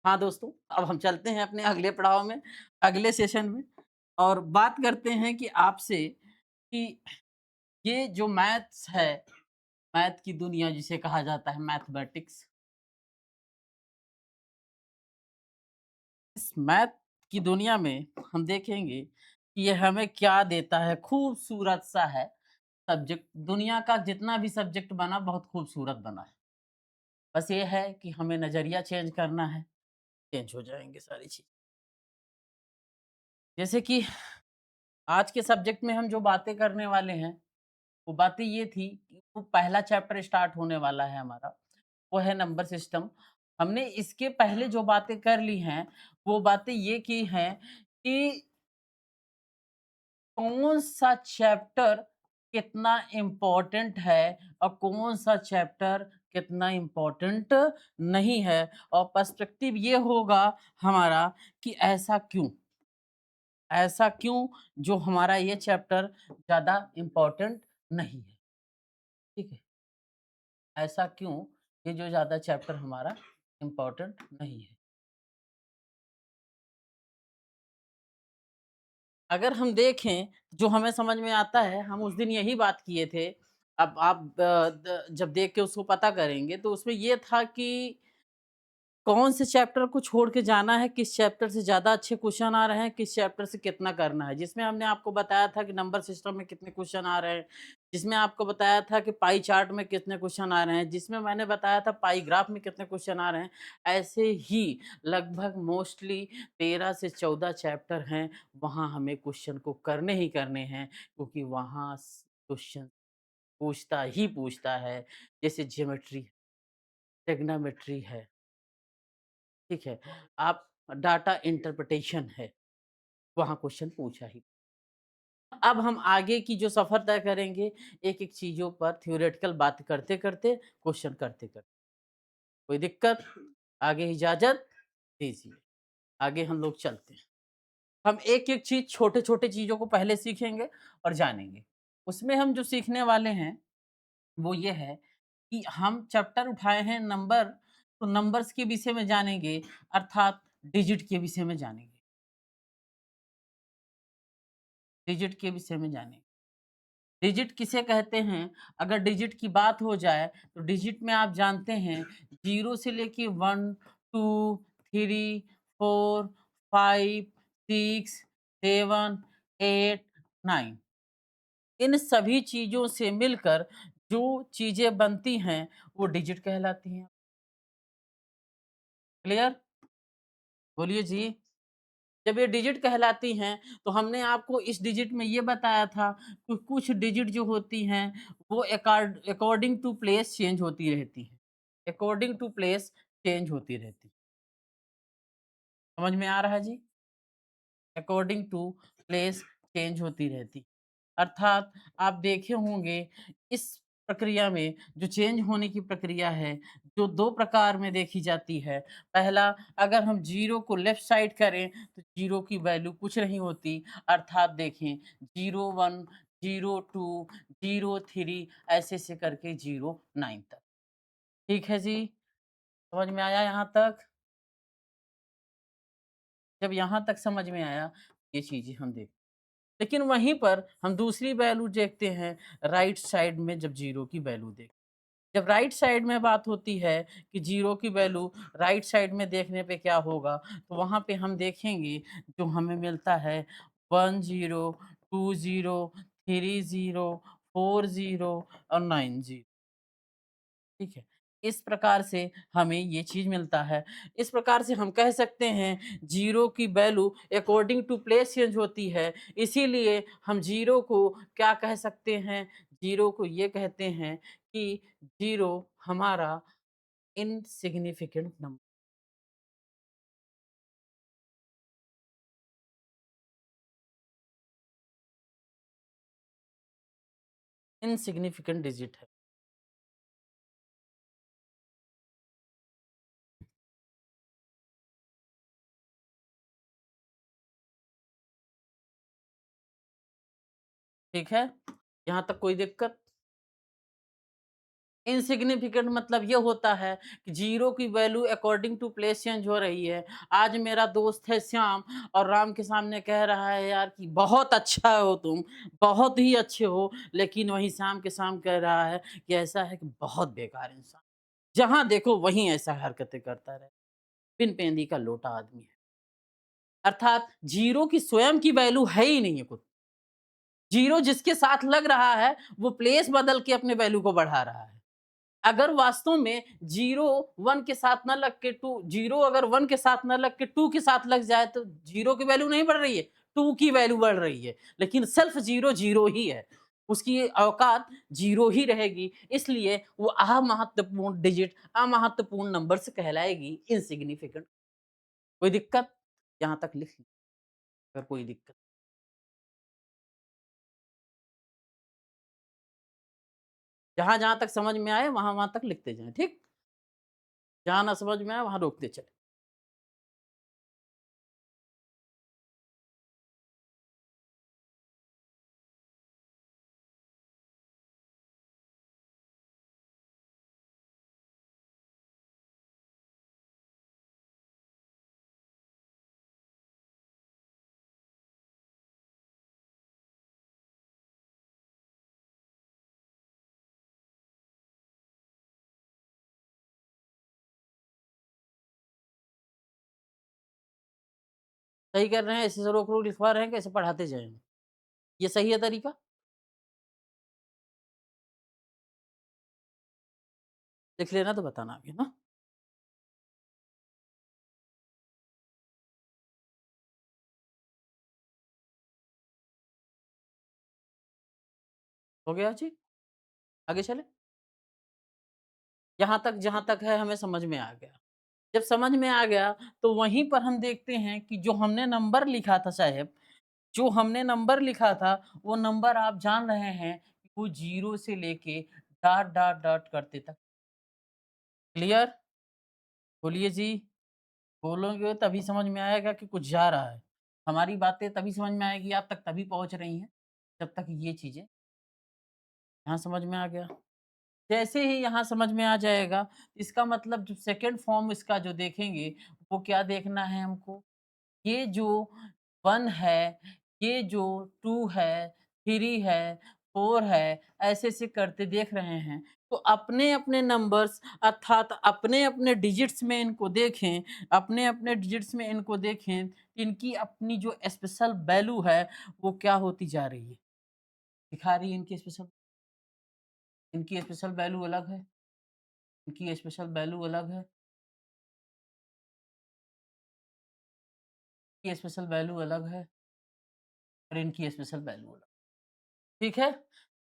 हाँ दोस्तों, अब हम चलते हैं अपने अगले पड़ाव में, अगले सेशन में और बात करते हैं कि आपसे कि ये जो मैथ्स है, मैथ की दुनिया जिसे कहा जाता है मैथमेटिक्स, इस मैथ की दुनिया में हम देखेंगे कि ये हमें क्या देता है, खूबसूरत सा है सब्जेक्ट। दुनिया का जितना भी सब्जेक्ट बना बहुत खूबसूरत बना है। बस ये है कि हमें नज़रिया चेंज करना है, चेंज हो जाएँगे सारी चीज़। जैसे कि आज के सब्जेक्ट में हम जो बातें करने वाले हैं, वो बातें ये थी कि वो पहला चैप्टर स्टार्ट होने वाला है हमारा, वो है नंबर सिस्टम। हमने इसके पहले जो बातें कर ली हैं, वो बातें ये की हैं कि कौन-सा चैप्टर कितना इम्पोर्टेंट है और कौन-सा चैप्टर कितना इम्पोर्टेंट नहीं है और पर्सपेक्टिव ये होगा हमारा कि ऐसा क्यों? ऐसा क्यों जो हमारा ये चैप्टर ज़्यादा इम्पोर्टेंट नहीं है, ठीक है? ऐसा क्यों ये जो ज़्यादा चैप्टर हमारा इम्पोर्टेंट नहीं है? अगर हम देखें, जो हमें समझ में आता है, हम उस दिन यही बात किए थे। अब आप जब देख के उसको पता करेंगे, तो उसमें ये था कि कौन से चैप्टर को छोड़ के जाना है, किस चैप्टर से ज़्यादा अच्छे क्वेश्चन आ रहे हैं, किस चैप्टर से कितना करना है। जिसमें हमने आपको बताया था कि नंबर सिस्टम में कितने क्वेश्चन आ रहे हैं, जिसमें आपको बताया था कि पाई चार्ट में कितने क्वेश्चन आ रहे हैं, जिसमें मैंने बताया था पाई ग्राफ में कितने क्वेश्चन आ रहे हैं। ऐसे ही लगभग मोस्टली 13 से 14 चैप्टर हैं, वहाँ हमें क्वेश्चन को करने ही करने हैं, क्योंकि वहाँ स क्वेश्चन पूछता ही पूछता है। जैसे ज्योमेट्री, ट्रिग्नोमेट्री है, ठीक है? आप डाटा इंटरप्रिटेशन है, वहाँ क्वेश्चन पूछा ही। अब हम आगे की जो सफ़र तय करेंगे, एक-एक चीज़ों पर थ्योरेटिकल बात करते-करते, क्वेश्चन करते-करते। कोई दिक्कत? आगे इजाज़त दीजिए, आगे हम लोग चलते हैं। हम एक-एक चीज़ छोटे-छोटे चीज़ों को पहले सीखेंगे और जानेंगे। उसमें हम जो सीखने वाले हैं, वो ये है कि हम चैप्टर उठाए हैं नंबर, तो नंबर्स के विषय में जानेंगे, अर्थात डिजिट के विषय में जानेंगे। डिजिट के विषय में जानेंगे। डिजिट किसे कहते हैं? अगर डिजिट की बात हो जाए, तो डिजिट में आप जानते हैं 0 से लेके 1, 2, 3, 4, 5, 6, 7, 8, 9, इन सभी चीज़ों से मिलकर जो चीज़ें बनती हैं, वो डिजिट कहलाती हैं। क्लियर? बोलिए जी। जब ये डिजिट कहलाती हैं, तो हमने आपको इस डिजिट में ये बताया था कि कुछ डिजिट जो होती हैं, वो अकॉर्डिंग टू प्लेस चेंज होती रहती हैं। अकॉर्डिंग टू प्लेस चेंज होती रहती हैं। समझ में आ रहा है जी? अकॉर्डिंग टू प्लेस चेंज होती रहती। अर्थात आप देखे होंगे इस प्रक्रिया में जो चेंज होने की प्रक्रिया है, जो 2 प्रकार में देखी जाती है। पहला, अगर हम 0 को लेफ्ट साइड करें तो 0 की वैल्यू कुछ नहीं होती। अर्थात देखें 01, 02, 03 ऐसे-ऐसे करके 09 तक। ठीक है जी? समझ में आया यहाँ तक? जब यहाँ तक समझ में आया, ये चीज़ें हम देख, लेकिन वहीं पर हम दूसरी वैल्यू देखते हैं राइट साइड में, जब 0 की वैल्यू देख, जब राइट साइड में बात होती है कि 0 की वैल्यू राइट साइड में देखने पे क्या होगा, तो वहाँ पे हम देखेंगे जो हमें मिलता है 10, 20, 30, 40 और 90। ठीक है? इस प्रकार से हमें ये चीज़ मिलता है। इस प्रकार से हम कह सकते हैं 0 की value according to place change होती है। इसीलिए हम 0 को क्या कह सकते हैं? 0 को ये कहते हैं कि 0 हमारा इनसिग्निफिकेंट नंबर, इनसिग्निफिकेंट डिजिट है। ठीक है? यहाँ तक कोई दिक्कत? इनसिग्निफिकेंट मतलब ये होता है कि ज़ीरो की value according to place change हो रही है। आज मेरा दोस्त है श्याम और राम के सामने कह रहा है यार कि बहुत अच्छा हो तुम, बहुत ही अच्छे हो, लेकिन वहीं श्याम के सामने कह रहा है कि ऐसा है कि बहुत बेकार इंसान। जहाँ देखो वहीं ऐसा हरकतें करता रहे। बिन पेंदी का लोटा आदमी है। अर्थात ज़ीरो की स्वयं की वैल्यू है ही नहीं है कुछ। ज़ीरो जिसके साथ लग रहा है, वो प्लेस बदल के अपने वैल्यू को बढ़ा रहा है। अगर वास्तव में 0 1 के साथ ना लग के 2 0 अगर 1 के साथ ना लग के 2 के साथ लग जाए तो 0 की वैल्यू नहीं बढ़ रही है, 2 की वैल्यू बढ़ रही है। लेकिन सिर्फ 0 0 ही है। उसकी औकात 0 ही रहेगी। इसलिए वो अमहत्वपूर्ण डिजिट, अमहत्वपूर्ण नंबर्स कहलाएगी इनसिग्निफिकेंट। कोई दिक्कत? यहाँ तक लिख ली अगर कोई दिक्कत। जहाँ-जहाँ तक समझ में आए वहाँ-वहाँ तक लिखते जाएँ, ठीक? जहाँ ना समझ में आए वहाँ रोकते चलें। सही कर रहे हैं, ऐसे से रोक-रोक लिखवा रहे हैं, कैसे पढ़ाते जाएँगे। ये सही है तरीका? लिख लेना तो बताना आगे ना। हो गया जी? आगे चलें? यहाँ तक जहाँ तक है हमें समझ में आ गया। जब समझ में आ गया तो वहीं पर हम देखते हैं कि जो हमने नंबर लिखा था साहब, जो हमने नंबर लिखा था वो नंबर आप जान रहे हैं कि वो 0 से लेके डॉट, डॉट, डॉट करते तक। क्लियर? बोलिए जी। बोलोगे तभी समझ में आएगा कि कुछ जा रहा है। हमारी बातें तभी समझ में आएगी, आप तक तभी पहुँच रही हैं, जब तक ये चीज़ें यहाँ समझ में आ गया। जैसे ही यहाँ समझ में आ जाएगा, इसका मतलब जो सेकंड फॉर्म इसका जो देखेंगे, वो क्या देखना है हमको? ये जो 1 है, ये जो 2 है, 3 है, 4 है, ऐसे-ऐसे करते देख रहे हैं। तो अपने-अपने नंबर्स अर्थात अपने-अपने डिजिट्स में इनको देखें, अपने-अपने डिजिट्स में इनको देखें, इनकी अपनी जो स्पेशल वैल्यू है, वो क्या होती जा रही है? दिखा रही है इनकी स्पेशल वैल्यू अलग है, इनकी स्पेशल वैल्यू अलग है, इनकी स्पेशल वैल्यू अलग है और इनकी स्पेशल वैल्यू अलग। ठीक है?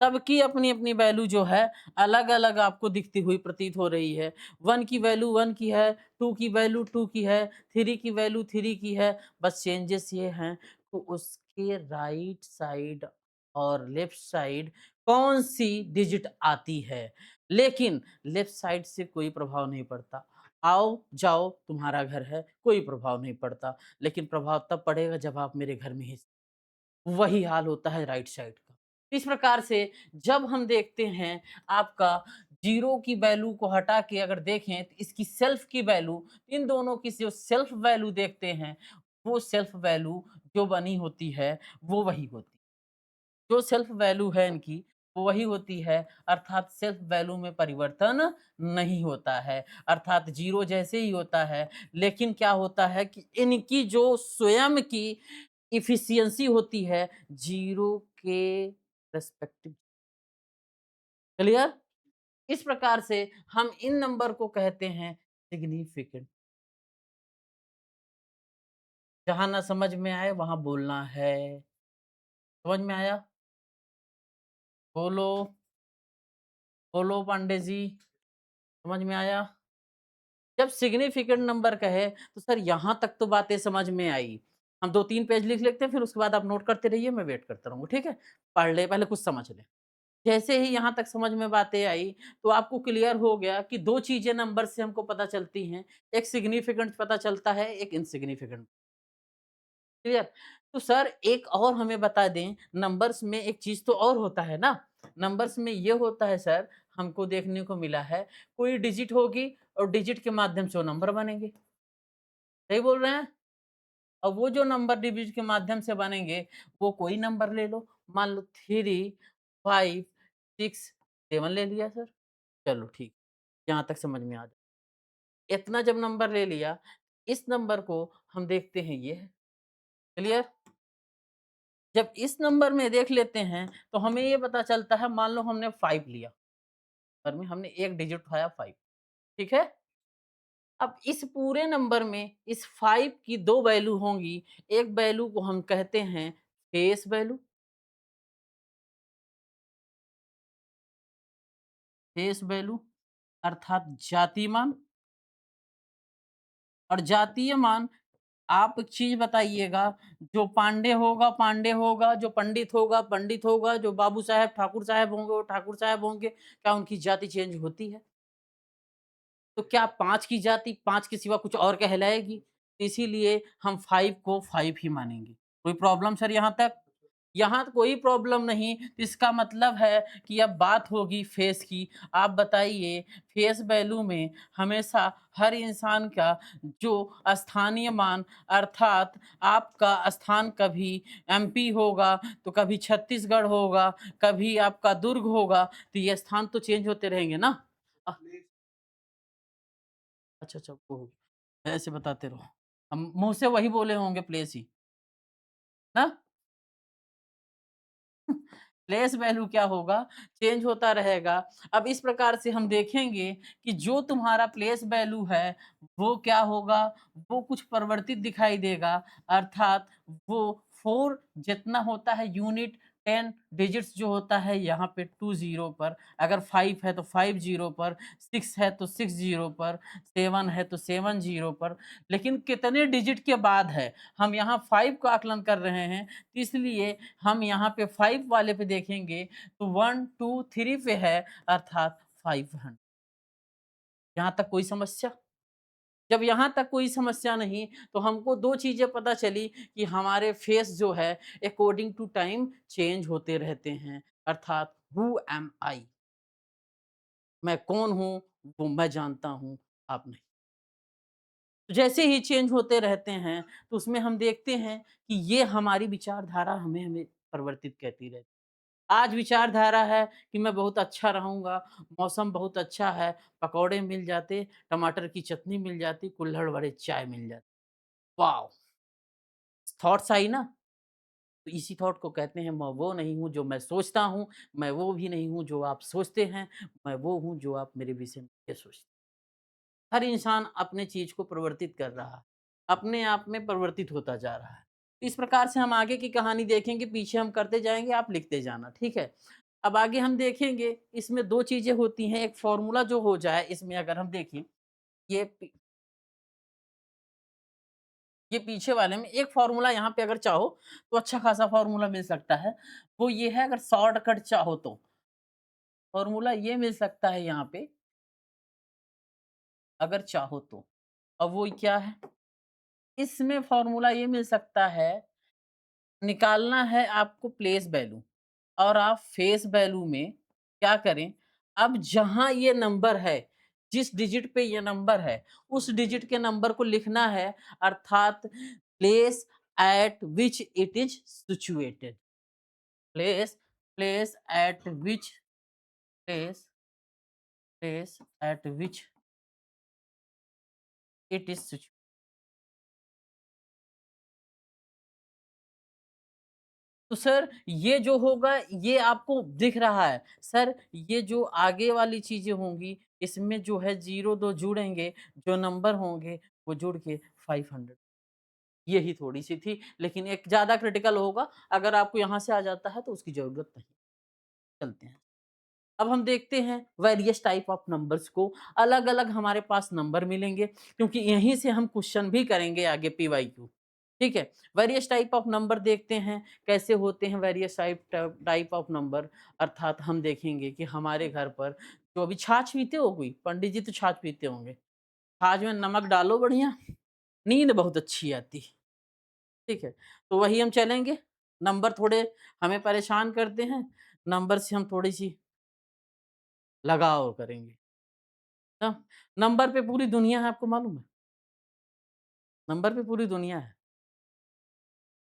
सबकी अपनी-अपनी वैल्यू जो है अलग-अलग आपको दिखती हुई प्रतीत हो रही है। 1 की वैल्यू 1 की है, 2 की वैल्यू 2 की है, 3 की वैल्यू 3 की है। बस चेंजेस ये हैं कि उसके राइट साइड और लेफ्ट साइड कौन-सी डिजिट आती है। लेकिन लेफ्ट साइड से कोई प्रभाव नहीं पड़ता। आओ, जाओ तुम्हारा घर है, कोई प्रभाव नहीं पड़ता। लेकिन प्रभाव तब पड़ेगा जब आप मेरे घर में ही वही हाल होता है राइट साइड का। इस प्रकार से जब हम देखते हैं आपका 0 की वैल्यू को हटा के अगर देखें तो इसकी सेल्फ की वैल्यू, इन दोनों की जो सेल्फ वैल्यू देखते हैं, वो सेल्फ वैल्यू जो बनी होती है, वो वही होती है। जो सेल्फ वैल्यू है इनकी, वो वही होती है अर्थात सेल्फ वैल्यू में परिवर्तन नहीं होता है। अर्थात 0 जैसे ही होता है, लेकिन क्या होता है कि इनकी जो स्वयं की एफिशिएंसी होती है 0 के रिस्पेक्टिव। क्लियर? इस प्रकार से हम इन नंबर को कहते हैं सिग्निफिकेंट। जहाँ ना समझ में आए वहाँ बोलना है। समझ में आया? बोलो, बोलो पांडे जी, समझ में आया? जब सिग्निफिकेंट नंबर कहे तो सर यहाँ तक तो बातें समझ में आई। हम 2-3 पेज लिख लेते हैं फिर उसके बाद आप नोट करते रहिए, मैं वेट करता रहूँगा, ठीक है? पढ़ ले पहले कुछ समझ लें। जैसे ही यहाँ तक समझ में बातें आई, तो आपको क्लियर हो गया कि 2 चीज़ें नंबर से हमको पता चलती हैं। एक सिग्निफिकेंट पता चलता है, एक इनसिग्निफिकेंट। क्लियर? तो सर एक और हमें बता दें, नंबर्स में एक चीज़ तो और होता है ना? नंबर्स में ये होता है सर, हमको देखने को मिला है, कोई डिजिट होगी और डिजिट के माध्यम से वो नंबर बनेंगे। सही बोल रहे हैं? और वो जो नंबर डिजिट के माध्यम से बनेंगे, वो कोई नंबर ले लो, मान लो 3, 5, 6, 7 ले लिया सर, चलो ठीक, यहाँ तक समझ में आ जाए। इतना जब नंबर ले लिया, इस नंबर को हम देखते हैं ये है, क्लियर? जब इस नंबर में देख लेते हैं, तो हमें ये पता चलता है मान लो हमने 5 लिया, और में हमने एक डिजिट उठाया 5, ठीक है? अब इस पूरे नंबर में इस 5 की 2 वैल्यू होंगी, एक वैल्यू को हम कहते हैं फेस वैल्यू, फेस वैल्यू अर्थात जातीय मान, और जातीय मान आप एक चीज़ बताइएगा, जो पांडे होगा, पांडे होगा, जो पंडित होगा, पंडित होगा, जो बाबू साहब, ठाकुर साहब होंगे, वो ठाकुर साहब होंगे, क्या उनकी जाति चेंज होती है? तो क्या 5 की जाति 5 के सिवा कुछ और कहलाएगी? इसीलिए हम 5 को 5 ही मानेंगे। कोई प्रॉब्लम सर यहाँ तक? यहाँ तो कोई प्रॉब्लम नहीं, इसका मतलब है कि अब बात होगी फेस की। आप बताइए फेस वैल्यू में हमेशा हर इंसान का जो स्थानीय मान अर्थात आपका स्थान कभी एमपी होगा, तो कभी छत्तीसगढ़ होगा, कभी आपका दुर्ग होगा, तो ये स्थान तो चेंज होते रहेंगे ना? अ अच्छा, अच्छा, ओह! ऐसे बताते रहो। हम मुँह से वही बोले होंगे प्लेस ही, ना? प्लेस वैल्यू क्या होगा? चेंज होता रहेगा। अब इस प्रकार से हम देखेंगे कि जो तुम्हारा प्लेस वैल्यू है, वो क्या होगा? वो कुछ परिवर्तित दिखाई देगा, अर्थात वो 4 जितना होता है यूनिट 10 डिजिट्स जो होता है यहाँ पे 20 पर, अगर 5 है तो 50 पर, 6 है तो 60 पर, 7 है तो 70 पर, लेकिन कितने डिजिट के बाद है? हम यहाँ 5 का आकलन कर रहे हैं, इसलिए हम यहाँ पे 5 वाले पे देखेंगे तो 1, 2, 3 पे है अर्थात 500। यहाँ तक कोई समस्या? जब यहाँ तक कोई समस्या नहीं, तो हमको 2 चीज़ें पता चली कि हमारे फेस जो है अकॉर्डिंग टू टाइम चेंज होते रहते हैं, अर्थात हू एम आई? मैं कौन हूँ, वो मैं जानता हूँ, आप नहीं। तो जैसे ही चेंज होते रहते हैं, तो उसमें हम देखते हैं कि ये हमारी विचारधारा हमें हमें परिवर्तित करती रहती है। आज विचारधारा है कि मैं बहुत अच्छा रहूँगा, मौसम बहुत अच्छा है, पकौड़े मिल जाते, टमाटर की चटनी मिल जाती, कुल्हड़ भरे चाय मिल जाती। वॉव! थॉट्स आई ना? तो इसी थॉट को कहते हैं मैं वो नहीं हूँ जो मैं सोचता हूँ, मैं वो भी नहीं हूँ जो आप सोचते हैं, मैं वो हूँ जो आप मेरे विषय में ये सोचते हैं। हर इंसान अपने चीज़ को परिवर्तित कर रहा है, अपने आप में परिवर्तित होता जा रहा है। इस प्रकार से हम आगे की कहानी देखेंगे, पीछे हम करते जाएँगे, आप लिखते जाना, ठीक है? अब आगे हम देखेंगे, इसमें 2 चीज़ें होती हैं, एक फ़ॉर्मूला जो हो जाए इसमें अगर हम देखें, ये पी ये पीछे वाले में एक फ़ॉर्मूला यहाँ पे अगर चाहो, तो अच्छा खासा फ़ॉर्मूला मिल सकता है। वो ये है अगर शॉर्टकट चाहो तो, फ़ॉर्मूला ये मिल सकता है यहाँ पे, अगर चाहो तो। अब वो क्या है? इसमें फ़ॉर्मूला ये मिल सकता है, निकालना है आपको प्लेस वैल्यू और आप फेस वैल्यू में क्या करें, अब जहाँ ये नंबर है, जिस डिजिट पे ये नंबर है, उस डिजिट के नंबर को लिखना है अर्थात place at which it is situated. Place place at which place place at which it is situated. तो सर ये जो होगा ये आपको दिख रहा है। सर ये जो आगे वाली चीज़ें होंगी इसमें जो है 0-2 जुड़ेंगे, जो नंबर होंगे वो जुड़ के 500 यही थोड़ी-सी थी, लेकिन एक ज़्यादा क्रिटिकल होगा, अगर आपको यहाँ से आ जाता है तो उसकी ज़रूरत नहीं। चलते हैं। अब हम देखते हैं वेरियस टाइप ऑफ नंबर्स को, अलग-अलग हमारे पास नंबर मिलेंगे क्योंकि यहीं से हम क्वेश्चन भी करेंगे आगे पीवाईक्यू। ठीक है? वेरियस टाइप ऑफ नंबर देखते हैं, कैसे होते हैं वेरियस टाइप ऑफ नंबर अर्थात हम देखेंगे कि हमारे घर पर जो अभी छाछ पीते हो कोई? पंडित जी तो छाछ पीते होंगे। छाछ में नमक डालो बढ़िया, नींद बहुत अच्छी आती है। ठीक है? तो वही हम चलेंगे, नंबर थोड़े हमें परेशान करते हैं, नंबर से हम थोड़ी-सी लगाव करेंगे। ना नंबर पे पूरी दुनिया है, आपको मालूम है? नंबर पे पूरी दुनिया है।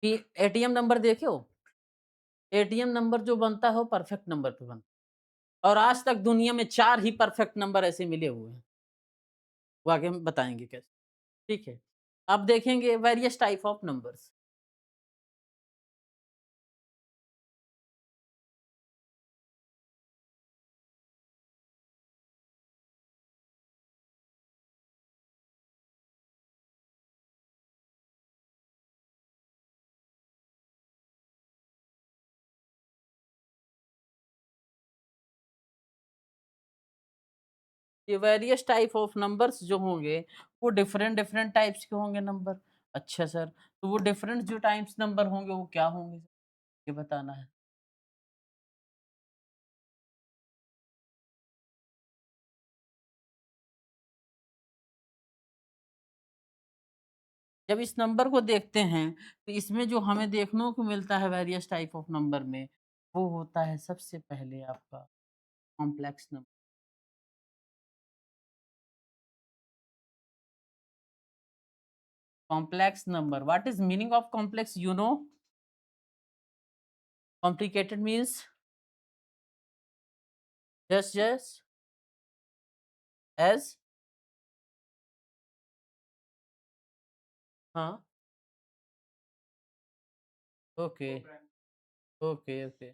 कि एटीएम नंबर देखे हो? एटीएम नंबर जो बनता है वो परफेक्ट नंबर पे बनता है और आज तक दुनिया में 4 ही परफेक्ट नंबर ऐसे मिले हुए हैं। वो आगे हम बताएँगे कैसे, ठीक है? अब देखेंगे वेरियस टाइप ऑफ नंबर्स। ये वेरियस टाइप ऑफ नंबर्स जो होंगे, वो डिफरेंट डिफरेंट टाइप्स के होंगे नंबर। अच्छा सर, तो वो डिफरेंट जो टाइप्स नंबर होंगे वो क्या होंगे? ये बताना है। जब इस नंबर को देखते हैं, तो इसमें जो हमें देखने को मिलता है वेरियस टाइप ऑफ नंबर में, वो होता है सबसे पहले आपका complex number. Complex number, what is meaning of complex you know? Complicated means just as हाँ, ओके, ओके, ओके।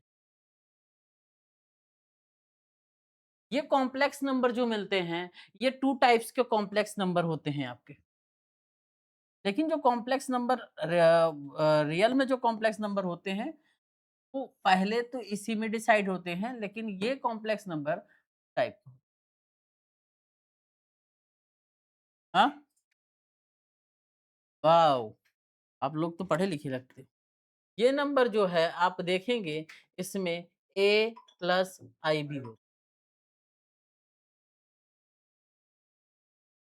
ये कॉम्प्लेक्स नंबर जो मिलते हैं, ये 2 टाइप्स के कॉम्प्लेक्स नंबर होते हैं आपके। लेकिन जो कॉम्प्लेक्स नंबर रियल में जो कॉम्प्लेक्स नंबर होते हैं, वो पहले तो इसी में डिसाइड होते हैं, लेकिन ये कॉम्प्लेक्स नंबर टाइप हाँ? वॉव! आप लोग तो पढ़े लिखे लगते हो। ये नंबर जो है आप देखेंगे इसमें a प्लस आई भी हो।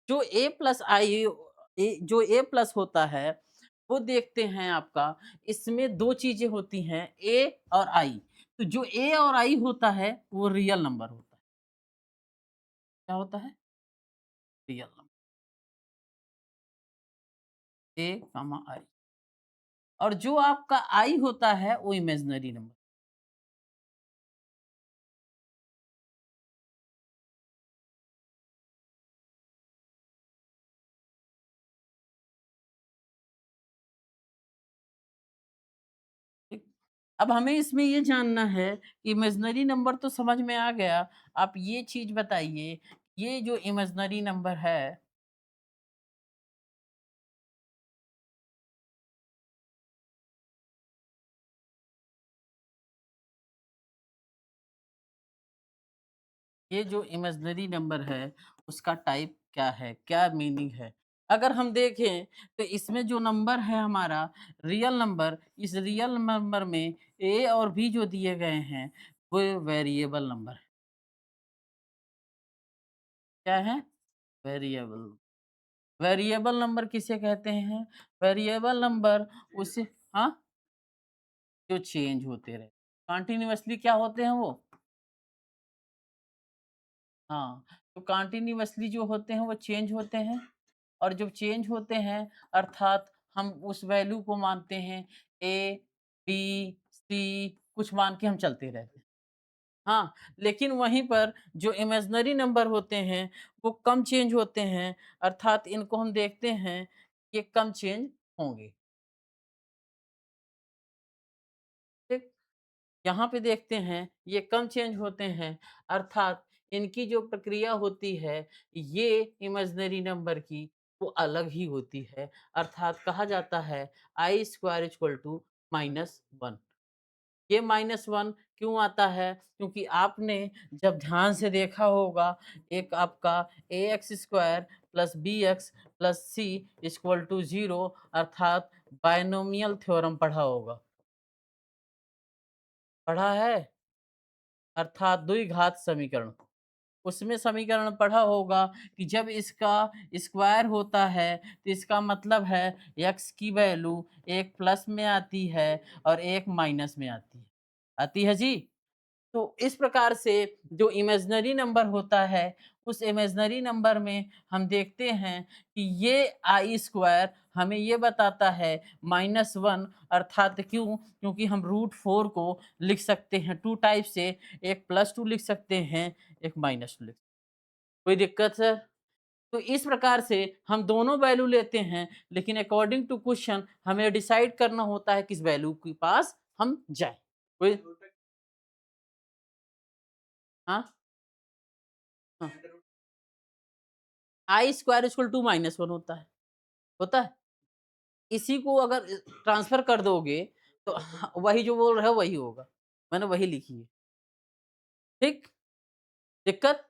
जो a प्लस आई जो a प्लस होता है, वो देखते हैं आपका इसमें 2 चीज़ें होती हैं a और i। तो जो a और i होता है वो रियल नंबर होता है। क्या होता है? रियल नंबर a, i और जो आपका i होता है वो इमेजिनरी नंबर। ठीक? अब हमें इसमें ये जानना है कि इमेजिनरी नंबर तो समझ में आ गया। आप ये चीज़ बताइए, ये जो इमेजिनरी नंबर है ये जो इमेजिनरी नंबर है, उसका टाइप क्या है? क्या मीनिंग है? अगर हम देखें, तो इसमें जो नंबर है हमारा रियल नंबर, इस रियल नंबर में ए और बी जो दिए गए हैं, वो वेरिएबल नंबर है। क्या है? वेरिएबल। वेरिएबल नंबर किसे कहते हैं? वेरिएबल नंबर उसे हाँ, जो चेंज होते रहे। कंटीन्यूअसली क्या होते हैं वो? हाँ, तो कंटीन्यूअसली जो होते हैं वो चेंज होते हैं और जब चेंज होते हैं अर्थात हम उस वैल्यू को मानते हैं ए, बी, सी कुछ मान के हम चलते रहते हैं। हाँ, लेकिन वहीं पर जो इमेजिनरी नंबर होते हैं वो कम चेंज होते हैं अर्थात इनको हम देखते हैं ये कम चेंज होंगे। ठीक? यहाँ पे देखते हैं ये कम चेंज होते हैं अर्थात इनकी जो प्रक्रिया होती है ये इमेजिनरी नंबर की वो अलग ही होती है अर्थात कहा जाता है आई स्क्वायर इक्वल टू -1। ये -1 क्यों आता है? क्योंकि आपने जब ध्यान से देखा होगा एक आपका A X square plus B X plus C equal to 0 अर्थात बायनोमियल थ्योरम पढ़ा होगा। पढ़ा है? अर्थात द्विघात समीकरण। उसमें समीकरण पढ़ा होगा कि जब इसका स्क्वायर होता है तो इसका मतलब है x की वैल्यू एक प्लस में आती है और एक माइनस में आती है। आती है जी? तो इस प्रकार से जो इमेजिनरी नंबर होता है, उस इमेजिनरी नंबर में हम देखते हैं कि ये आई स्क्वायर हमें ये बताता है -1 अर्थात क्यों? क्योंकि हम √4 को लिख सकते हैं 2 टाइप से, एक +2 लिख सकते हैं, एक -2 लिख कोई दिक्कत है? तो इस प्रकार से हम दोनों वैल्यू लेते हैं, लेकिन अकॉर्डिंग टू क्वेश्चन हमें डिसाइड करना होता है किस वैल्यू के पास हम जाएँ। कोई हाँ? हाँ। आई स्क्वायर इक्वल टू -1 होता है। होता है? इसी को अगर ट्रांसफ़र कर दोगे तो वही जो बोल रहे हो वही होगा। मैंने वही लिखी है। ठीक? दिक्कत?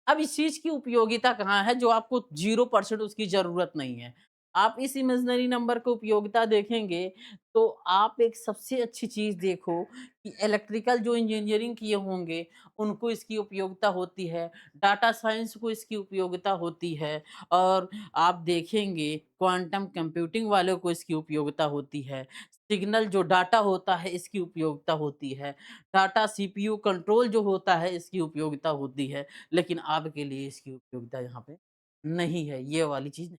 अब इस चीज़ की उपयोगिता कहाँ है जो आपको 0% उसकी ज़रूरत नहीं है। आप इस इमेजिनरी नंबर की उपयोगिता देखेंगे तो आप एक सबसे अच्छी चीज़ देखो कि इलेक्ट्रिकल जो इंजीनियरिंग किए होंगे उनको इसकी उपयोगिता होती है, डाटा साइंस को इसकी उपयोगिता होती है और आप देखेंगे क्वांटम कंप्यूटिंग वालों को इसकी उपयोगिता होती है। सिग्नल जो डाटा होता है इसकी उपयोगिता होती है। डाटा सीपीयू कंट्रोल जो होता है इसकी उपयोगिता होती है। लेकिन आपके लिए इसकी उपयोगिता यहाँ पे नहीं है, ये वाली चीज़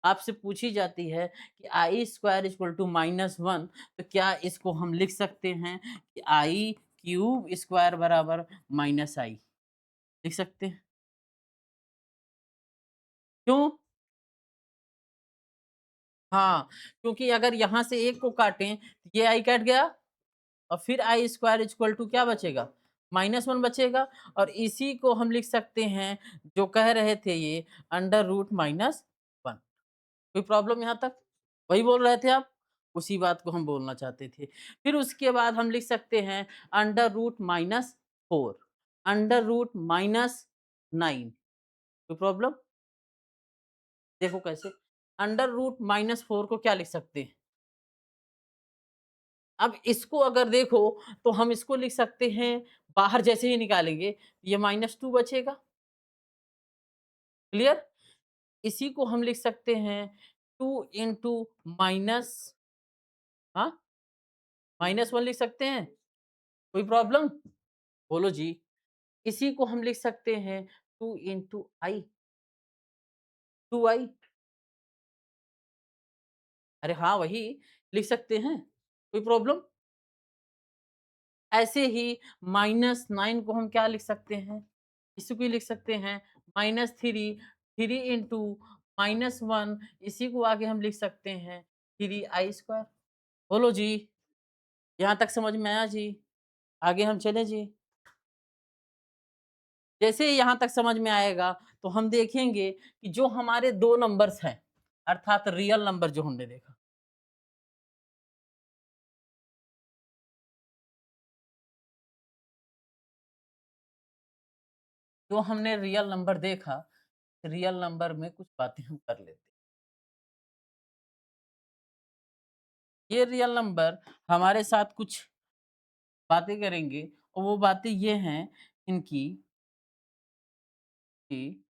आपसे पूछी जाती है कि आई स्क्वायर इक्वल टू -1 तो क्या इसको हम लिख सकते हैं कि आई क्यूब स्क्वायर बराबर -i लिख सकते हैं। क्यों? हाँ, क्योंकि अगर यहाँ से एक को काटें, ये i कट गया और फिर आई स्क्वायर इक्वल टू क्या बचेगा? -1 बचेगा और इसी को हम लिख सकते हैं जो कह रहे थे ये अंडर रूट -1 कोई प्रॉब्लम यहाँ तक? वही बोल रहे थे आप? उसी बात को हम बोलना चाहते थे। फिर उसके बाद हम लिख सकते हैं अंडर रूट -4 अंडर रूट -9 कोई प्रॉब्लम? देखो कैसे? अंडर रूट -4 को क्या लिख सकते हैं? अब इसको अगर देखो तो हम इसको लिख सकते हैं बाहर जैसे ही निकालेंगे ये -2 बचेगा, क्लियर? इसी को हम लिख सकते हैं 2 इंटू माइनस हाँ, -1 लिख सकते हैं, कोई प्रॉब्लम? बोलो जी। इसी को हम लिख सकते हैं 2 इंटू आई, 2i अरे हाँ, वही लिख सकते हैं, कोई प्रॉब्लम? ऐसे ही -9 को हम क्या लिख सकते हैं? इसी को ही लिख सकते हैं -3, 3 इंटू -1 इसी को आगे हम लिख सकते हैं 3i स्क्वायर। बोलो जी, यहाँ तक समझ में आया जी? आगे हम चलें जी। जैसे ही यहाँ तक समझ में आएगा, तो हम देखेंगे कि जो हमारे 2 नंबर्स हैं, अर्थात रियल नंबर जो हमने देखा, जो हमने रियल नंबर देखा, रियल नंबर में कुछ बातें हम कर लेते हैं। ये रियल नंबर हमारे साथ कुछ बातें करेंगे और वो बातें ये हैं इनकी कि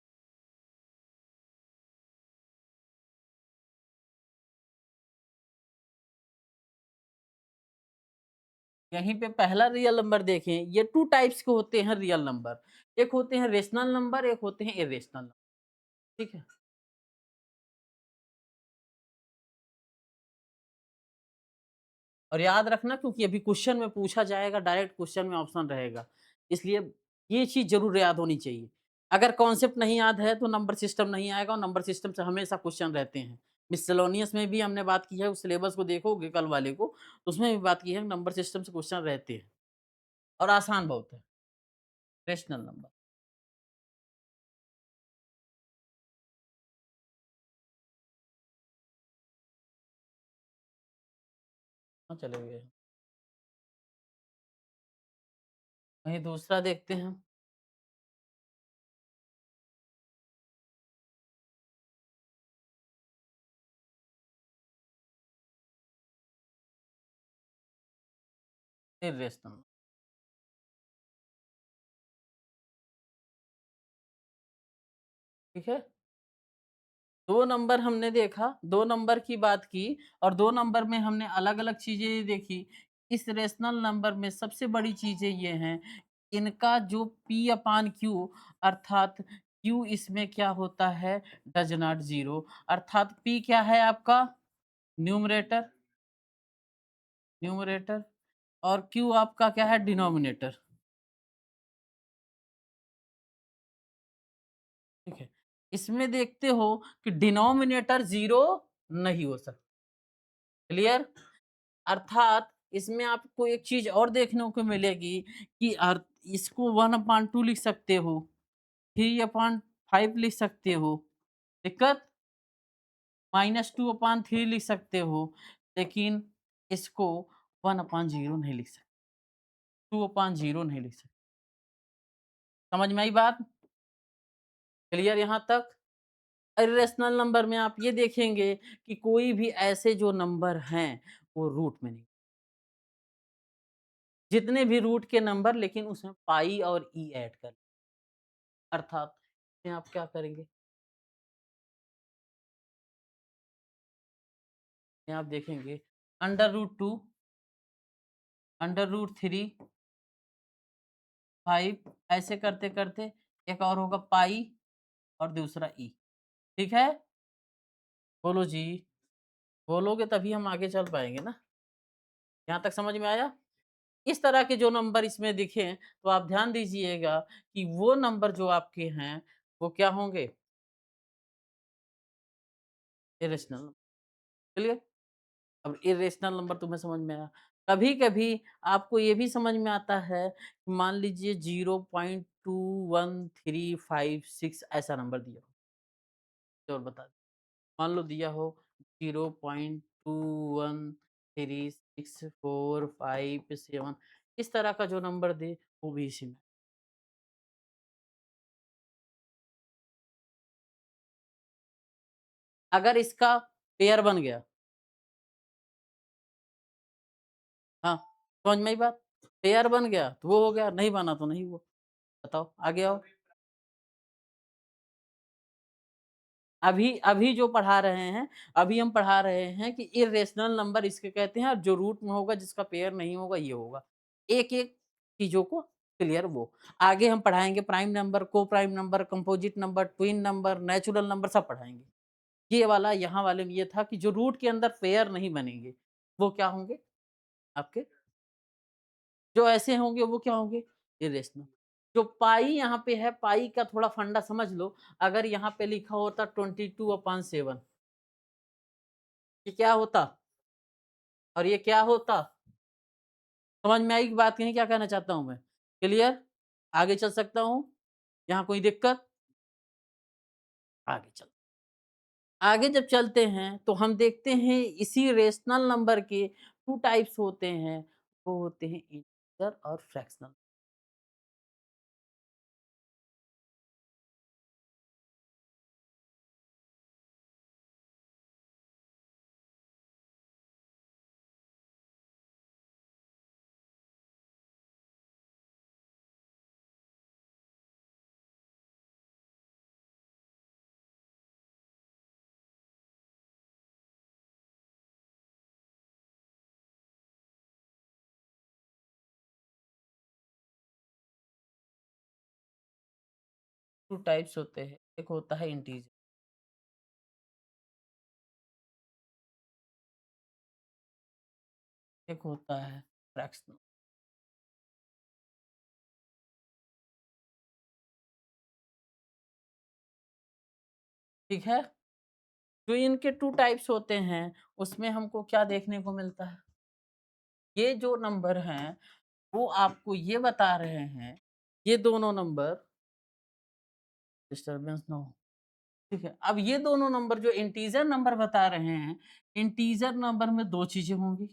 यहीं पे पहला रियल नंबर देखें, ये 2 टाइप्स के होते हैं रियल नंबर। एक होते हैं रेशनल नंबर, एक होते हैं इर्रेशनल नंबर, ठीक है? और याद रखना क्योंकि अभी क्वेश्चन में पूछा जाएगा, डायरेक्ट क्वेश्चन में ऑप्शन रहेगा। इसलिए ये चीज़ ज़रूर याद होनी चाहिए। अगर कॉन्सेप्ट नहीं याद है तो नंबर सिस्टम नहीं आएगा और नंबर सिस्टम से हमेशा क्वेश्चन रहते हैं। मिससेलेनियस में भी हमने बात की है, उस सिलेबस को देखोगे कल वाले को, तो उसमें भी बात की है नंबर सिस्टम से क्वेश्चन रहते हैं और आसान बहुत है। रेशनल नंबर हाँ, चले गए। वहीं दूसरा देखते हैं, इर्रेशनल ठीक है? 2 नंबर हमने देखा, 2 नंबर की बात की और 2 नंबर में हमने अलग-अलग चीज़ें देखी इस रेशनल नंबर में सबसे बड़ी चीज़ें ये हैं, इनका जो P अपान Q अर्थात Q इसमें क्या होता है डज़ नॉट ज़ीरो अर्थात P क्या है आपका न्यूमरेटर न्यूमरेटर और Q आपका क्या है डिनोमिनेटर, ठीक है। इसमें देखते हो कि डिनोमिनेटर ज़ीरो नहीं हो सकता, क्लियर? अर्थात इसमें आपको एक चीज़ और देखने को मिलेगी कि इसको 1/2 लिख सकते हो, 3/5 लिख सकते हो, दिक्कत? -2/3 लिख सकते हो, लेकिन इसको 1/0 नहीं लिख सकते, 2/0 नहीं लिख सकते। समझ में आई बात? क्लियर यहाँ तक? इर्रेशनल नंबर में आप ये देखेंगे कि कोई भी ऐसे जो नंबर हैं, वो रूट में नहीं, जितने भी रूट के नंबर लेकिन उसमें पाई और ई ऐड कर अर्थात इसमें आप क्या करेंगे? यहाँ आप देखेंगे √2, √3, 5 ऐसे करते-करते एक और होगा पाई और दूसरा ई, ठीक है? बोलो जी, बोलोगे तभी हम आगे चल पाएँगे ना। यहाँ तक समझ में आया? इस तरह के जो नंबर इसमें दिखें, तो आप ध्यान दीजिएगा कि वो नंबर जो आपके हैं, वो क्या होंगे? Irrational, clear? अब इर्रेशनल नंबर तुम्हें समझ में आया। कभी-कभी आपको ये भी समझ में आता है, मान लीजिए 0.21356 ऐसा नंबर दिया हो, और बता दें। मान लो दिया हो 0.2136457 इस तरह का जो नंबर दे, वो भी इसी में। अगर इसका पेयर बन गया, हाँ, समझ में आई बात? पेयर बन गया, तो वो हो गया, नहीं बना तो नहीं हुआ। बताओ, आगे आओ। अभी अभी जो पढ़ा रहे हैं, अभी हम पढ़ा रहे हैं कि इर्रेशनल नंबर इसके कहते हैं और जो रूट में होगा जिसका पेयर नहीं होगा ये होगा। एक-एक चीज़ों को क्लियर वो। आगे हम पढ़ाएँगे prime number, co-prime number, composite number, twin number, natural number सब पढ़ाएँगे। ये वाला यहाँ वाले में ये था कि जो रूट के अंदर पेयर नहीं बनेंगे, वो क्या होंगे आपके? जो ऐसे होंगे वो क्या होंगे? इर्रेशनल। जो पाई यहाँ पे है, पाई का थोड़ा फंडा समझ लो, अगर यहाँ पे लिखा होता 22/7 ये क्या होता? और ये क्या होता? समझ में आई बात नहीं क्या कहना चाहता हूँ मैं? क्लियर? आगे चल सकता हूँ? यहाँ कोई दिक्कत? आगे चल आगे जब चलते हैं तो हम देखते हैं इसी रेशनल नंबर के 2 टाइप्स होते हैं, वो होते हैं इंटीजर और फ्रैक्शनल। 2 टाइप्स होते हैं, एक होता है इंटीजर, एक होता है फ्रैक्शनल, ठीक है? जो इनके 2 टाइप्स होते हैं, उसमें हमको क्या देखने को मिलता है? ये जो नंबर हैं, वो आपको ये बता रहे हैं, ये दोनों नंबर डिस्टर्बेंस ना हो, ठीक है? अब ये दोनों नंबर जो इंटीजर नंबर बता रहे हैं, इंटीजर नंबर में 2 चीज़ें होंगी।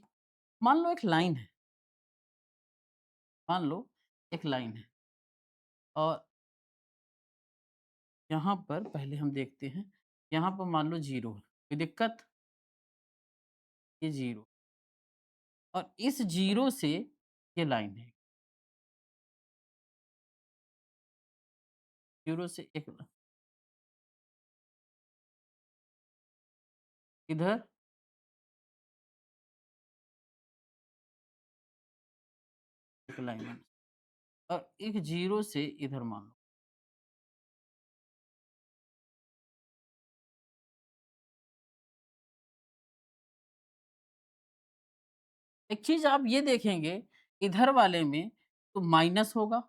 मान लो एक लाइन है, मान लो एक लाइन है और यहाँ पर पहले हम देखते हैं, यहाँ पर मान लो 0 है, कोई दिक्कत? ये 0 और इस 0 से ये लाइन है, 0 से एक इधर लाइन और एक 0 से इधर मान लो। एक चीज़ आप ये देखेंगे, इधर वाले में तो माइनस होगा,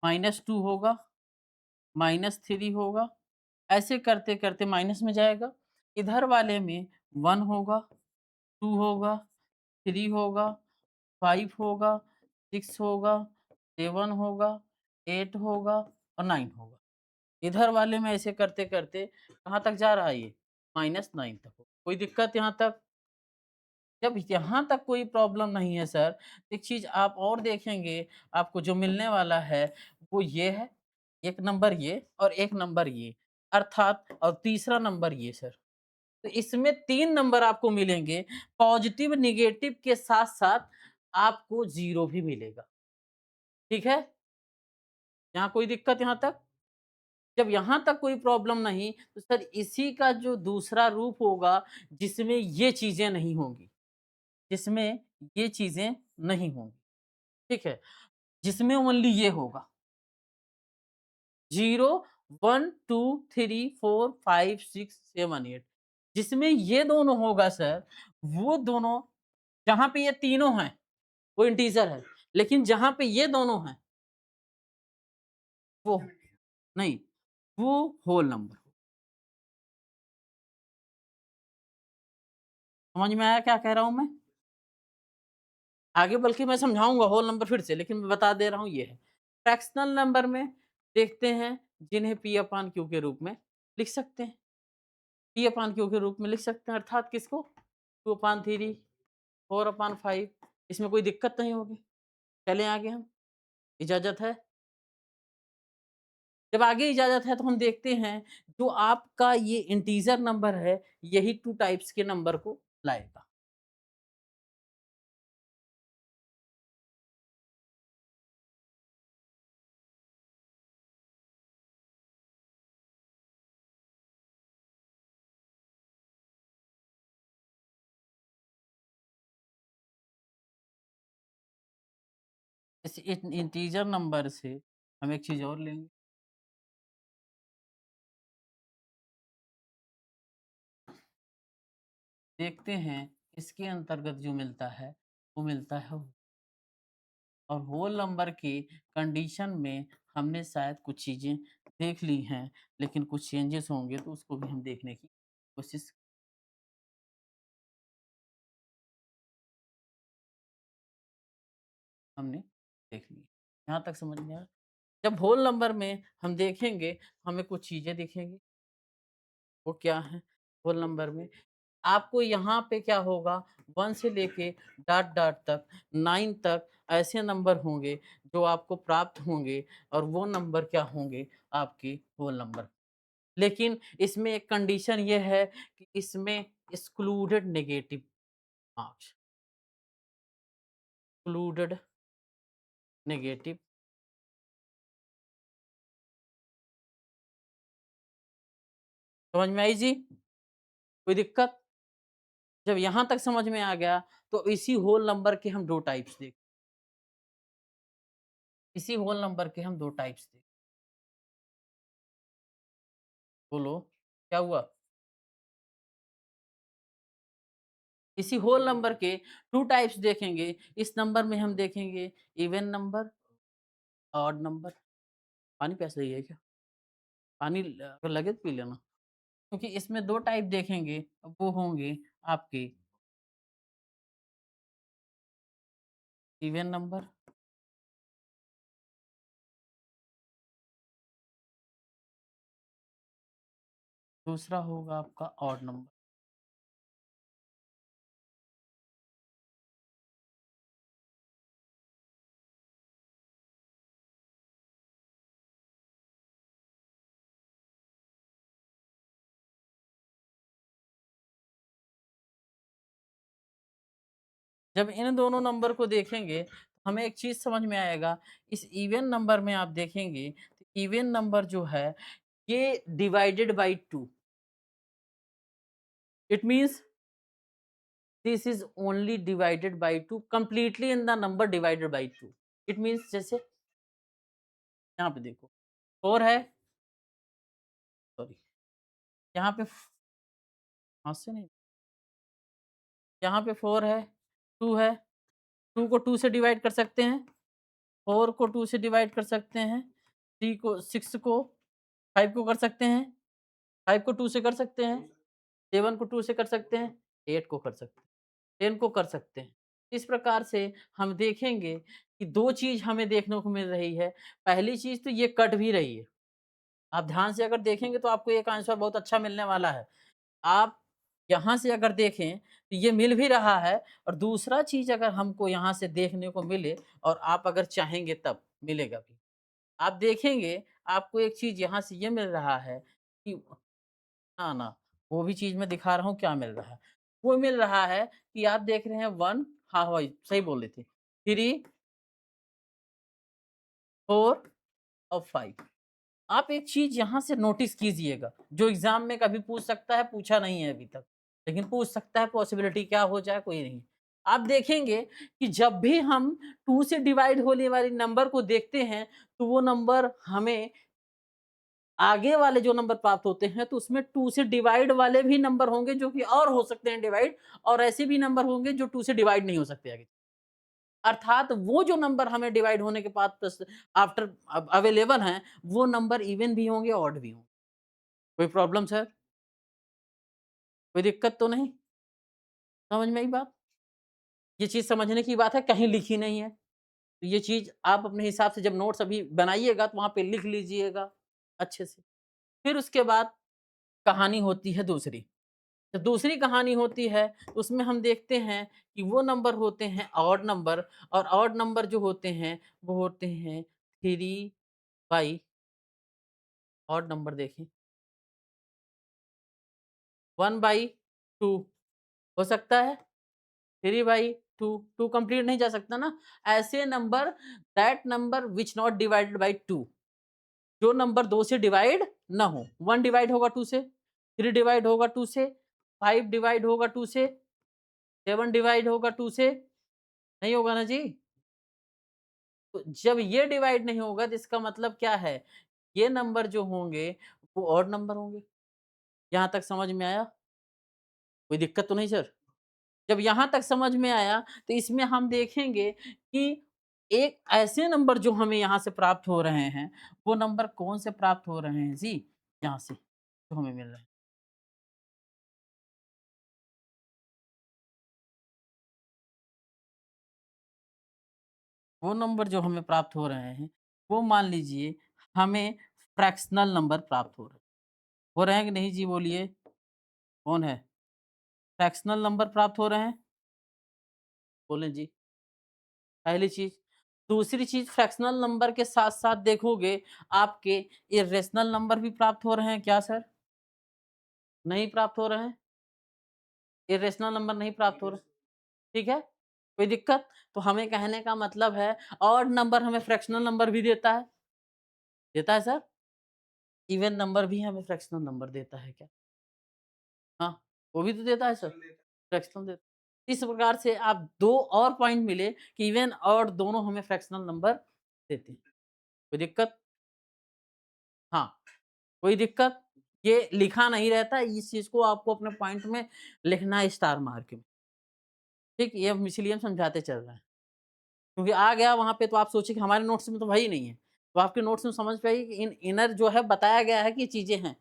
-2 होगा, -3 होगा, ऐसे करते-करते माइनस में जाएगा। इधर वाले में 1 होगा, 2 होगा, 3 होगा, 5 होगा, 6 होगा, 7 होगा, 8 होगा और 9 होगा। इधर वाले में ऐसे करते-करते कहाँ तक जा रहा है ये? -9 तक। कोई दिक्कत यहाँ तक? जब यहाँ तक कोई प्रॉब्लम नहीं है सर, एक चीज़ आप और देखेंगे, आपको जो मिलने वाला है, वो ये है, 1 नंबर ये और 1 नंबर ये, अर्थात और तीसरा नंबर ये सर। तो इसमें 3 नंबर आपको मिलेंगे, पॉज़िटिव, नेगेटिव के साथ-साथ आपको 0 भी मिलेगा, ठीक है? यहाँ कोई दिक्कत यहाँ तक? जब यहाँ तक कोई प्रॉब्लम नहीं, तो सर इसी का जो दूसरा रूप होगा, जिसमें ये चीज़ें नहीं होंगी, जिसमें ये चीज़ें नहीं होंगी, ठीक है? जिसमें ओनली ये होगा 0, 1, 2, 3, 4, 5, 6, 7, 8 जिसमें ये दोनों होगा सर, वो दोनों जहाँ पे ये तीनों हैं, वो इंटीजर है, लेकिन जहाँ पे ये दोनों हैं, वो नहीं, वो होल नंबर। समझ में आया क्या कह रहा हूँ मैं? आगे बल्कि मैं समझाऊँगा होल नंबर फिर से, लेकिन मैं बता दे रहा हूँ ये है। फ्रैक्शनल नंबर में देखते हैं जिन्हें P अपान Q के रूप में लिख सकते हैं। P अपान Q के रूप में लिख सकते हैं अर्थात किसको? 2 अपान 3, 4 अपान 5 इसमें कोई दिक्कत नहीं होगी। चलें आगे हम, इजाज़त है? जब आगे इजाज़त है तो हम देखते हैं जो आपका ये इंटीजर नंबर है, यही 2 टाइप्स के नंबर को लाएगा। इस इंटीजर नंबर से हम एक चीज़ और लेंगे, देखते हैं इसके अंतर्गत जो मिलता है, वो मिलता है और होल नंबर की कंडीशन में हमने शायद कुछ चीज़ें देख ली हैं, लेकिन कुछ चेंजेस होंगे तो उसको भी हम देखने की कोशिश हमने देख ली। यहाँ तक समझ में आया? जब होल नंबर में हम देखेंगे, हमें कुछ चीज़ें दिखेंगी, वो क्या हैं? होल नंबर में आपको यहाँ पे क्या होगा 1 से लेके डॉट डॉट तक 9 तक ऐसे नंबर होंगे जो आपको प्राप्त होंगे और वो नंबर क्या होंगे आपके होल नंबर। लेकिन इसमें एक कंडीशन ये है कि इसमें excluded negative marks, excluded negative समझ में आई जी? कोई दिक्कत? जब यहाँ तक समझ में आ गया तो इसी होल नंबर के हम 2 टाइप्स देख इसी होल नंबर के हम 2 टाइप्स देख बोलो क्या हुआ? इसी होल नंबर के 2 टाइप्स देखेंगे। इस नंबर में हम देखेंगे इवन नंबर, ऑड नंबर। पानी प्यास लगी है क्या? पानी अगर लगे तो पी लेना। क्योंकि इसमें 2 टाइप देखेंगे, वो होंगे आपके इवन नंबर, दूसरा होगा आपका ऑड नंबर। जब इन दोनों नंबर को देखेंगे, हमें एक चीज़ समझ में आएगा, इस इवन नंबर में आप देखेंगे, तो इवन नंबर जो है, ये divided by 2 it means this is only divided by two completely in the number divided by two. It means जैसे यहाँ पे देखो 4 है, सॉरी यहाँ पे हाथ से नहीं, यहाँ पे 4 है, 2 है, 2 को 2 से डिवाइड कर सकते हैं, 4 को 2 से डिवाइड कर सकते हैं, 3 को 6 को 5 को कर सकते हैं, 5 को 2 से कर सकते हैं, 7 को 2 से कर सकते हैं, 8 को कर सकते हैं, 10 को कर सकते हैं। इस प्रकार से हम देखेंगे कि 2 चीज़ हमें देखने को मिल रही है। पहली चीज़ तो ये कट भी रही है। आप ध्यान से अगर देखेंगे तो आपको एक आंसर बहुत अच्छा मिलने वाला है। आप यहाँ से अगर देखें तो ये मिल भी रहा है, और दूसरा चीज़ अगर हमको यहाँ से देखने को मिले और आप अगर चाहेंगे तब मिलेगा भी। आप देखेंगे आपको एक चीज़ यहाँ से ये मिल रहा है कि ना, ना, वो भी चीज़ मैं दिखा रहा हूँ क्या मिल रहा है। वो मिल रहा है कि आप देख रहे हैं 1, हाँ, वही सही बोल रहे थे। 3, 4 और 5। आप एक चीज़ यहाँ से नोटिस कीजिएगा, जो एग्ज़ाम में कभी पूछ सकता है, पूछा नहीं है अभी तक, लेकिन पूछ सकता है, पॉसिबिलिटी क्या हो जाए कोई नहीं। आप देखेंगे कि जब भी हम 2 से डिवाइड होने वाले नंबर को देखते हैं, तो वो नंबर हमें आगे वाले जो नंबर प्राप्त होते हैं, तो उसमें 2 से डिवाइड वाले भी नंबर होंगे जो कि और हो सकते हैं डिवाइड, और ऐसे भी नंबर होंगे जो 2 से डिवाइड नहीं हो सकते आगे। अर्थात वो जो नंबर हमें डिवाइड होने के बाद आफ्टर अवेलेबल हैं, वो नंबर इवन भी होंगे, ऑड भी होंगे। कोई प्रॉब्लम सर? कोई दिक्कत तो नहीं? समझ में आई बात? ये चीज़ समझने की बात है, कहीं लिखी नहीं है। तो ये चीज़ आप अपने हिसाब से जब नोट्स अभी बनाइएगा तो वहाँ पे लिख लीजिएगा अच्छे से। फिर उसके बाद कहानी होती है दूसरी। जब दूसरी कहानी होती है, उसमें हम देखते हैं कि वो नंबर होते हैं ऑड नंबर, और ऑड नंबर जो होते हैं, वो होते हैं 3 बाई ऑड नंबर देखें 1 बाई 2 हो सकता है, 3 बाई 2, 2 कंप्लीट नहीं जा सकता ना? ऐसे number, that number which not divided by 2, जो नंबर 2 से डिवाइड ना हो। 1 डिवाइड होगा 2 से, 3 डिवाइड होगा 2 से, 5 डिवाइड होगा 2 से, 7 डिवाइड होगा 2 से, नहीं होगा ना जी? तो जब ये डिवाइड नहीं होगा तो इसका मतलब क्या है? ये नंबर जो होंगे वो ऑड नंबर होंगे। यहाँ तक समझ में आया? कोई दिक्कत तो नहीं सर? जब यहाँ तक समझ में आया तो इसमें हम देखेंगे कि एक ऐसे नंबर जो हमें यहाँ से प्राप्त हो रहे हैं, वो नंबर कौन से प्राप्त हो रहे हैं जी? यहाँ से, जो हमें मिल रहे हैं। वो नंबर जो हमें प्राप्त हो रहे हैं, वो मान लीजिए हमें फ्रैक्शनल नंबर प्राप्त हो रहे हैं। हो रहे हैं कि नहीं जी बोलिए? कौन है? फ्रैक्शनल नंबर प्राप्त हो रहे हैं? बोलें जी। पहली चीज़। दूसरी चीज़, फ्रैक्शनल नंबर के साथ-साथ देखोगे आपके इर्रेशनल नंबर भी प्राप्त हो रहे हैं क्या सर? नहीं प्राप्त हो रहे हैं? इर्रेशनल नंबर नहीं प्राप्त हो रहे, ठीक है? कोई दिक्कत? तो हमें कहने का मतलब है ऑड नंबर हमें फ्रैक्शनल नंबर भी देता है। देता है सर? इवन नंबर भी हमें फ्रैक्शनल नंबर देता है क्या? हाँ, वो भी तो देता है सर। फ्रैक्शनल देता है। इस प्रकार से आप 2 और पॉइंट मिले कि इवन ऑड दोनों हमें फ्रैक्शनल नंबर देते हैं। कोई दिक्कत? हाँ। कोई दिक्कत? ये लिखा नहीं रहता, इस चीज़ को आपको अपने पॉइंट में लिखना है स्टार मार्क में, ठीक? ये हम इसलिए हम समझाते चल रहे हैं। क्योंकि आ गया वहाँ पे तो आप सोचिए कि हमारे नोट्स में तो है ही नहीं है। तो आपके नोट्स में समझ पाइए कि इन इनर जो है बताया गया है कि ये चीज़ें हैं।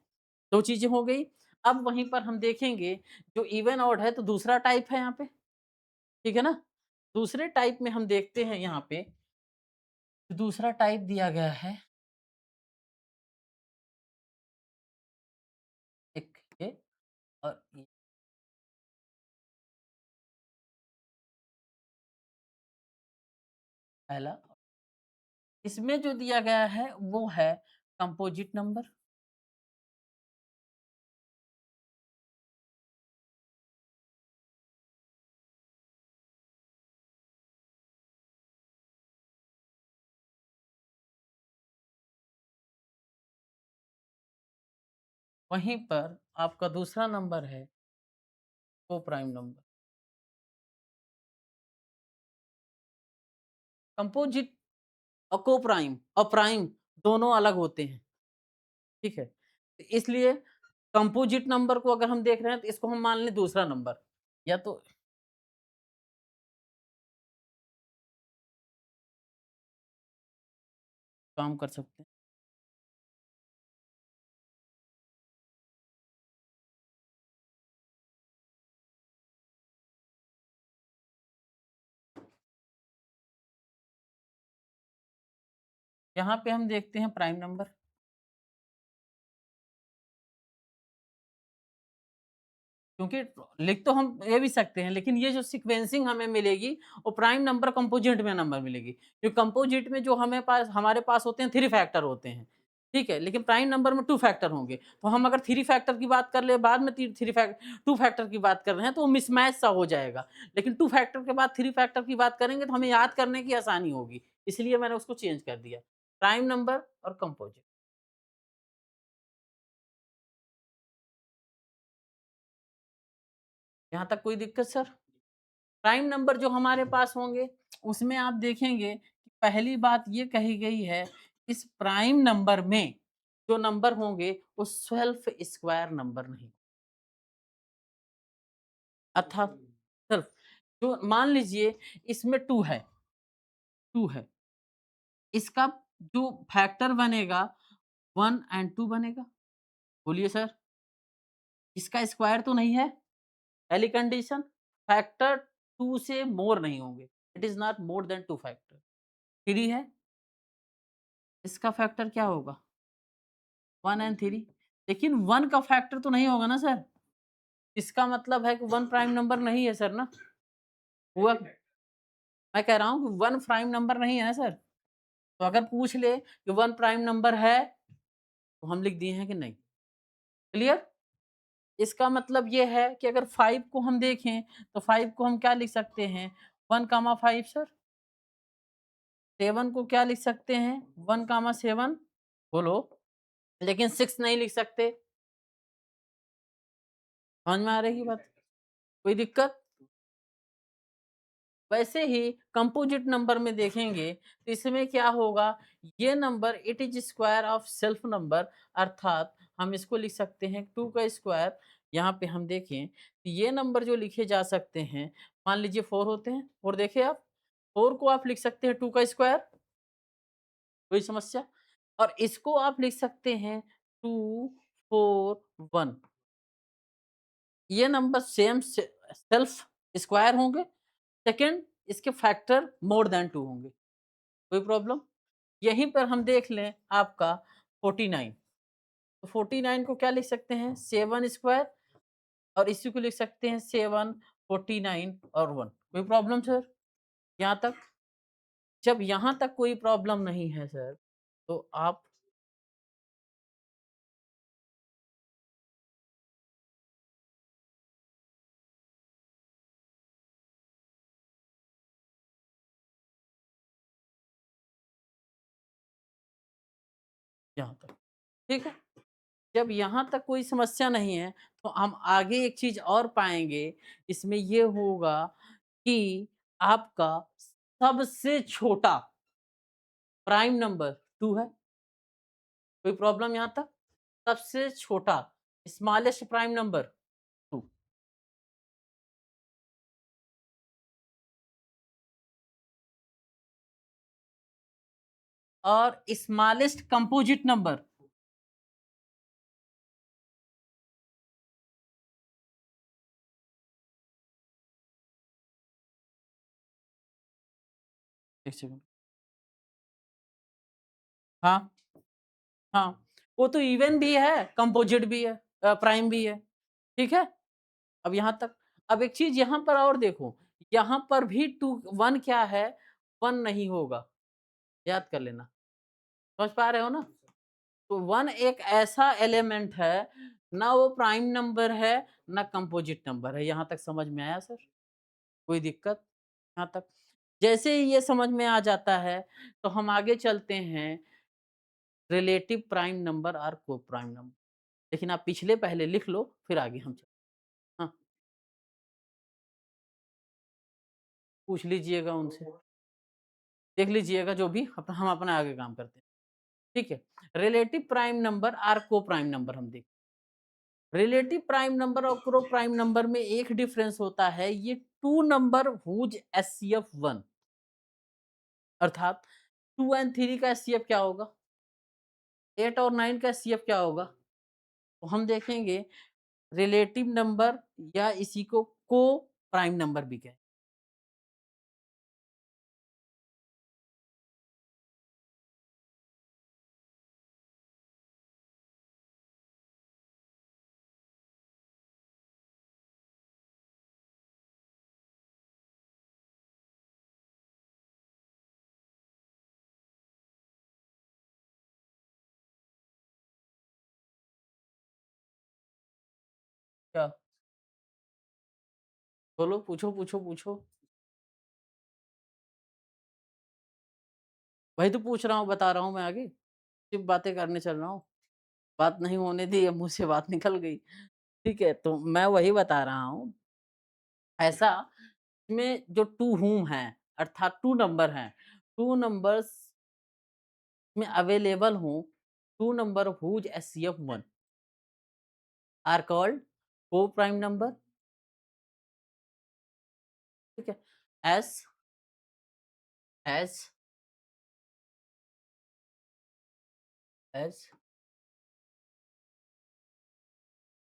2 चीज़ें हो गई। अब वहीं पर हम देखेंगे जो इवन ऑड है तो दूसरा टाइप है यहाँ पे, ठीक है ना? दूसरे टाइप में हम देखते हैं यहाँ पे, दूसरा टाइप दिया गया है एक ये और ये पहला। इसमें जो दिया गया है वो है कंपोजिट नंबर। वहीं पर आपका दूसरा नंबर है को प्राइम नंबर। कंपोजिट और को-प्राइम और प्राइम दोनों अलग होते हैं, ठीक है? इसलिए कंपोजिट नंबर को अगर हम देख रहे हैं तो इसको हम मान लें दूसरा नंबर या तो काम कर सकते हैं। यहाँ पे हम देखते हैं प्राइम नंबर, क्योंकि लिख तो हम ये भी सकते हैं, लेकिन ये जो सीक्वेंसिंग हमें मिलेगी, वो प्राइम नंबर कंपोजिट में नंबर मिलेगी। क्योंकि कंपोजिट में जो हमारे पास होते हैं 3 फैक्टर होते हैं, ठीक है? लेकिन प्राइम नंबर में 2 फैक्टर होंगे। तो हम अगर 3 फैक्टर की बात कर ले, बाद में ती 3 फैक 2 फैक्टर की बात कर रहे हैं, तो वो मिसमैच सा हो जाएगा। लेकिन 2 फैक्टर के बाद 3 फैक्टर की बात करेंगे, तो हमें याद करने की आसानी होगी। इसलिए मैंने उसको चेंज कर दिया। प्राइम नंबर और कंपोजिट। यहाँ तक कोई दिक्कत सर? प्राइम नंबर जो हमारे पास होंगे, उसमें आप देखेंगे कि पहली बात ये कही गई है, इस प्राइम नंबर में जो नंबर होंगे, वो सेल्फ स्क्वायर नंबर नहीं, अर्थात सेल्फ जो मान लीजिए इसमें 2 है, 2 है, इसका जो फैक्टर बनेगा 1 एंड 2 बनेगा। बोलिए सर, इसका स्क्वायर तो नहीं है? पहली कंडीशन, फैक्टर 2 से मोर नहीं होंगे, it is not more than 2 factor. 3 है, इसका फैक्टर क्या होगा? 1 एंड 3, लेकिन 1 का फैक्टर तो नहीं होगा ना सर? इसका मतलब है कि 1 प्राइम नंबर नहीं है सर ना? हुआ मैं कह रहा हूँ कि 1 प्राइम नंबर नहीं है ना सर? तो अगर पूछ ले कि 1 प्राइम नंबर है, तो हम लिख दिए हैं कि नहीं। क्लियर? इसका मतलब ये है कि अगर 5 को हम देखें, तो 5 को हम क्या लिख सकते हैं? 1 कामा 5 सर। 7 को क्या लिख सकते हैं? 1 कामा 7 बोलो। लेकिन 6 नहीं लिख सकते। समझ में आ रही है बात? कोई दिक्कत? वैसे ही कंपोजिट नंबर में देखेंगे तो इसमें क्या होगा, ये number it is square of self number, अर्थात हम इसको लिख सकते हैं 2 का स्क्वायर। यहाँ पे हम देखें तो ये नंबर जो लिखे जा सकते हैं, मान लीजिए 4 होते हैं, और देखिए आप 4 को आप लिख सकते हैं 2 का स्क्वायर, कोई समस्या? और इसको आप लिख सकते हैं 2 4 1, ये नंबर सेम सेल्फ स्क्वायर होंगे। सेकंड, इसके फैक्टर मोर देन 2 होंगे। कोई प्रॉब्लम? यहीं पर हम देख लें आपका 49, तो 49 को क्या लिख सकते हैं? 7 स्क्वायर, और इसी को लिख सकते हैं 7 49 और 1। कोई प्रॉब्लम सर? यहाँ तक? जब यहाँ तक कोई प्रॉब्लम नहीं है सर, तो आप यहाँ तक, ठीक है? जब यहाँ तक कोई समस्या नहीं है, तो हम आगे एक चीज़ और पाएँगे, इसमें ये होगा कि आपका सबसे छोटा प्राइम नंबर 2 है। कोई प्रॉब्लम यहाँ तक? सबसे छोटा स्मॉलेस्ट प्राइम नंबर 2, और स्मॉलेस्ट कंपोजिट नंबर, एक सेकंड, हाँ, हाँ, वो तो इवन भी है, कंपोजिट भी है, प्राइम भी है, ठीक है? अब यहाँ तक, अब एक चीज़ यहाँ पर और देखो, यहाँ पर भी 2 1 क्या है? 1 नहीं होगा, याद कर लेना। समझ पा रहे हो ना? तो 1 एक ऐसा एलिमेंट है, ना वो प्राइम नंबर है, ना कंपोजिट नंबर है। यहाँ तक समझ में आया सर? कोई दिक्कत यहाँ तक? जैसे ही ये समझ में आ जाता है, तो हम आगे चलते हैं रिलेटिव प्राइम नंबर और को प्राइम नंबर। लेकिन आप पिछले पहले लिख लो, फिर आगे हम चल, हाँ, पूछ लीजिएगा उनसे। देख लीजिएगा जो भी हम अपना आगे काम करते हैं, ठीक है? रिलेटिव प्राइम नंबर और को-प्राइम नंबर हम देखें। रिलेटिव प्राइम नंबर और को-प्राइम नंबर में एक डिफरेंस होता है, ये 2 नंबर व्होज एचसीएफ 1 अर्थात 2 एंड 3 का एचसीएफ क्या होगा? 8 और 9 का एचसीएफ क्या होगा? तो हम देखेंगे रिलेटिव नंबर या इसी को को-प्राइम नंबर भी कहें। क्या? बोलो, पूछो, पूछो, पूछो। वही तो पूछ रहा हूँ, बता रहा हूँ मैं आगे। सिर्फ़ बातें करने चल रहा हूँ। बात नहीं होने दी, अब मुँह से बात निकल गई। ठीक है, तो मैं वही बता रहा हूँ। ऐसा में जो 2 whom हैं, अर्थात 2 नंबर हैं, 2 नंबर्स में अवेलेबल हों, 2 number whose HCF 1 are called coprime number, ठीक है? Yes, yes, yes,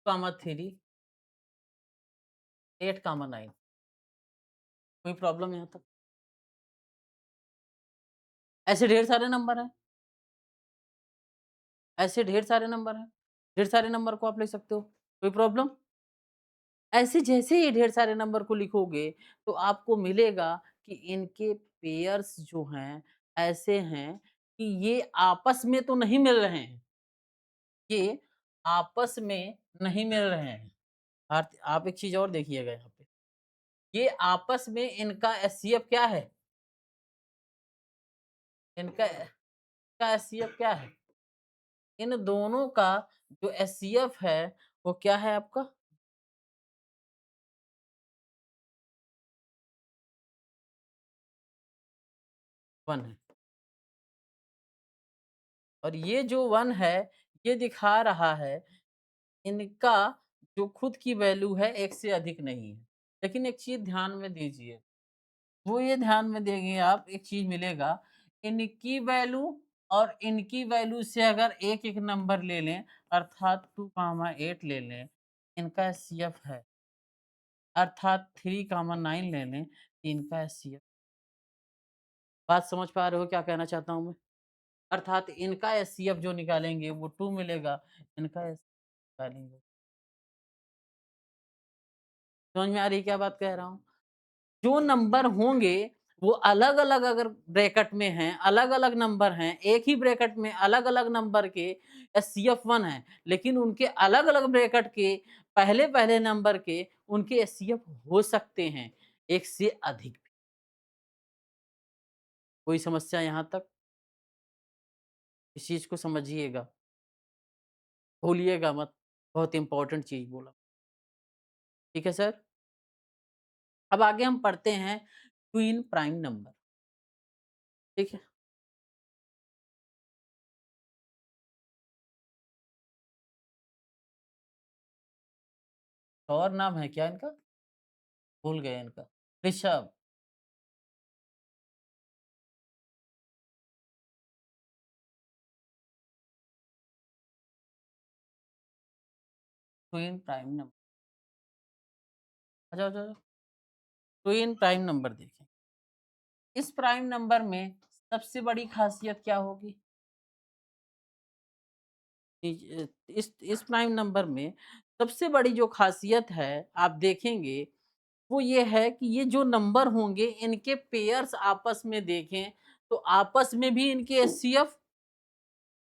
comma 3, 8, comma 9। कोई प्रॉब्लम यहाँ तक? ऐसे ढेर सारे नंबर हैं, ऐसे ढेर सारे नंबर हैं। ढेर सारे नंबर को आप ले सकते हो, कोई प्रॉब्लम? ऐसे जैसे ही ढेर सारे नंबर को लिखोगे, तो आपको मिलेगा कि इनके पेयर्स जो हैं, ऐसे हैं कि ये आपस में तो नहीं मिल रहे हैं, ये आपस में नहीं मिल रहे हैं। आप एक चीज़ और देखिएगा यहाँ पे, ये आपस में इनका एचसीएफ क्या है? इनका का एचसीएफ क्या है? इन दोनों का जो एचसीएफ है, वो क्या है आपका? 1 है। और ये जो 1 है, ये दिखा रहा है इनका जो खुद की वैल्यू है 1 से अधिक नहीं है। लेकिन एक चीज़ ध्यान में दीजिए, वो ये ध्यान में देंगे आप एक चीज़ मिलेगा, इनकी वैल्यू और इनकी वैल्यू से अगर एक-एक नंबर ले लें अर्थात 2, 8 ले लें, इनका एचसीएफ है। अर्थात 3, 9 ले लें, इनका एचसीएफ बात समझ पा रहे हो क्या कहना चाहता हूँ मैं? अर्थात इनका एचसीएफ जो निकालेंगे वो 2 मिलेगा, इनका एच निकालेंगे। समझ में आ रही है क्या बात कह रहा हूँ? जो नंबर होंगे वो अलग-अलग अगर ब्रैकेट में हैं, अलग-अलग नंबर हैं, एक ही ब्रैकेट में अलग-अलग नंबर के एचसीएफ 1 हैं, लेकिन उनके अलग-अलग ब्रैकेट के पहले-पहले नंबर के उनके एचसीएफ हो सकते हैं, 1 से अधिक भी। कोई समस्या यहाँ तक? इस चीज़ को समझिएगा, भूलिएगा मत, बहुत इम्पोर्टेंट चीज़ बोला। ठीक है सर? अब आगे हम पढ़ते हैं ट्विन प्राइम नंबर, ठीक है? और नाम है क्या इनका? भूल गए इनका। Rishabh, twin prime number. आ जाओ, जाओ, जाओ। ट्विन प्राइम नंबर देखें। इस प्राइम नंबर में सबसे बड़ी खासियत क्या होगी? इस प्राइम नंबर में सबसे बड़ी जो खासियत है, आप देखेंगे, वो ये है कि ये जो नंबर होंगे, इनके पेयर्स आपस में देखें, तो आपस में भी इनके एचसीएफ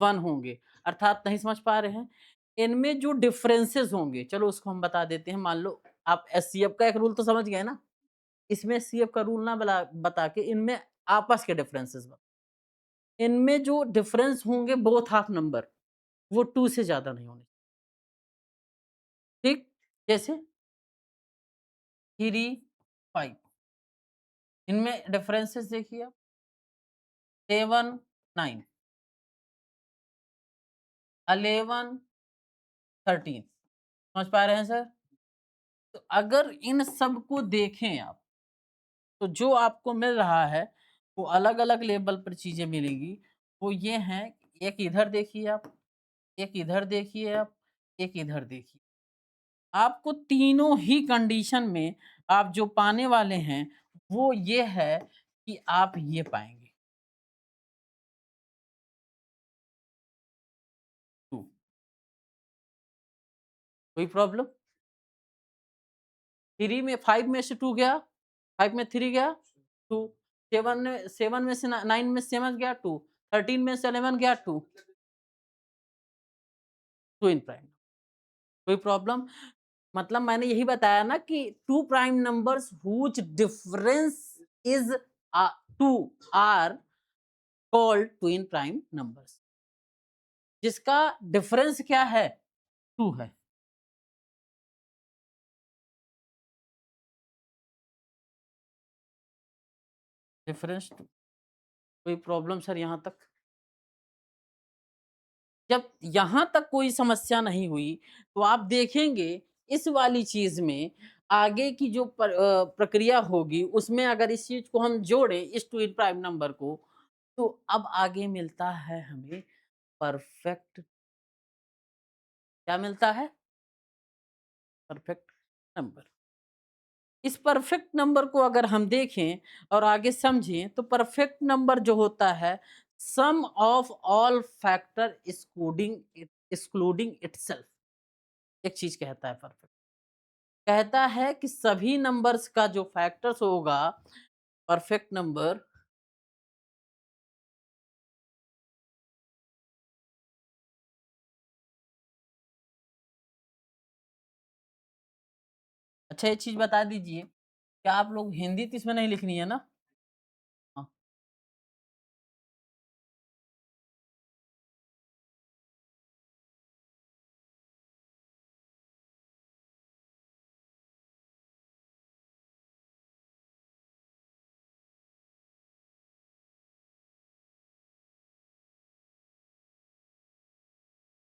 1 होंगे। अर्थात नहीं समझ पा रहे हैं? इनमें जो डिफरेंसेस होंगे, चलो उसको हम बता देते हैं। मान लो आप एचसीएफ का एक रूल तो समझ गए ना? इसमें एचसीएफ का रूल ना बता के इनमें आपस के डिफरेंसेस इनमें जो डिफरेंस होंगे बोथ हाफ नंबर, वो 2 से ज़्यादा नहीं होने, ठीक? जैसे 3, 5 इनमें डिफरेंसेस देखिए आप, 7, 9, 11, 13। समझ पा रहे हैं सर? तो अगर इन सब को देखें आप, तो जो आपको मिल रहा है, वो अलग-अलग लेवल पर चीज़ें मिलेंगी। वो ये हैं, एक इधर देखिए आप, एक इधर देखिए आप, एक इधर देखिए। आपको तीनों ही कंडीशन में आप जो पाने वाले हैं, वो ये है कि आप ये पाएँगे। 2 कोई प्रॉब्लम? 3 में 5 में से 2 गया, 5 में 3 गया, 2, 7 में से 9 में से 7 गया, 2, 13 में से 11 गया, 2, 2 इन प्राइम। कोई प्रॉब्लम? मतलब मैंने यही बताया ना कि 2 prime numbers which difference is 2 are called twin prime numbers. जिसका डिफरेंस क्या है? 2 है। डिफरेंस 2। कोई प्रॉब्लम सर यहाँ तक? जब यहाँ तक कोई समस्या नहीं हुई, तो आप देखेंगे इस वाली चीज़ में आगे की जो प्रक्रिया होगी, उसमें अगर इस चीज़ को हम जोड़ें, इस ट्विन प्राइम नंबर को, तो अब आगे मिलता है हमें परफेक्ट। क्या मिलता है? Perfect number. इस परफेक्ट नंबर को अगर हम देखें और आगे समझें, तो परफेक्ट नंबर जो होता है, sum of all factor excluding itself. एक चीज कहता है परफेक्ट, कहता है कि सभी नंबर्स का जो फैक्टर्स होगा, परफेक्ट नंबर। अच्छा, ये चीज बता दीजिए, क्या आप लोग हिंदी तो इसमें नहीं लिखनी है ना? हाँ,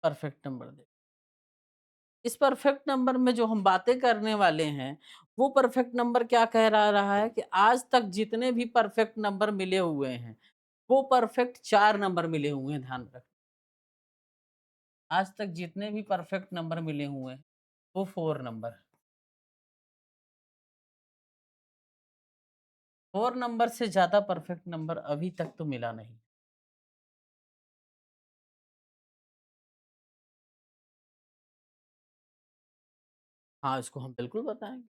परफेक्ट नंबर दे। इस परफेक्ट नंबर में जो हम बातें करने वाले हैं, वो परफेक्ट नंबर क्या कह रहा है कि आज तक जितने भी परफेक्ट नंबर मिले हुए हैं, वो परफेक्ट 4 नंबर मिले हुए हैं, ध्यान रखें। आज तक जितने भी परफेक्ट नंबर मिले हुए हैं, वो 4 नंबर। 4 नंबर से ज़्यादा परफेक्ट नंबर अभी तक तो मिला नहीं। हाँ, इसको हम बिल्कुल बताएँगे।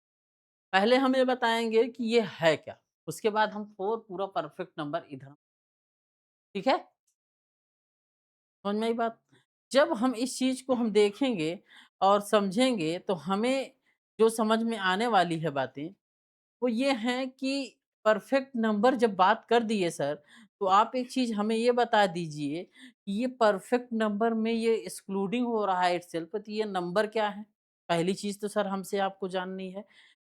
पहले हम ये बताएँगे कि ये है क्या? उसके बाद हम 4 पूरा परफेक्ट नंबर इधर, ठीक है? समझ में आई बात? जब हम इस चीज़ को हम देखेंगे और समझेंगे, तो हमें जो समझ में आने वाली है बातें, वो ये हैं कि परफेक्ट नंबर जब बात कर दिए सर, तो आप एक चीज़ हमें ये बता दीजिए कि ये परफेक्ट नंबर में ये एक्सक्लूडिंग हो रहा है इटसेल्फ, तो ये नंबर क्या है? पहली चीज़ तो सर हमसे आपको जाननी है।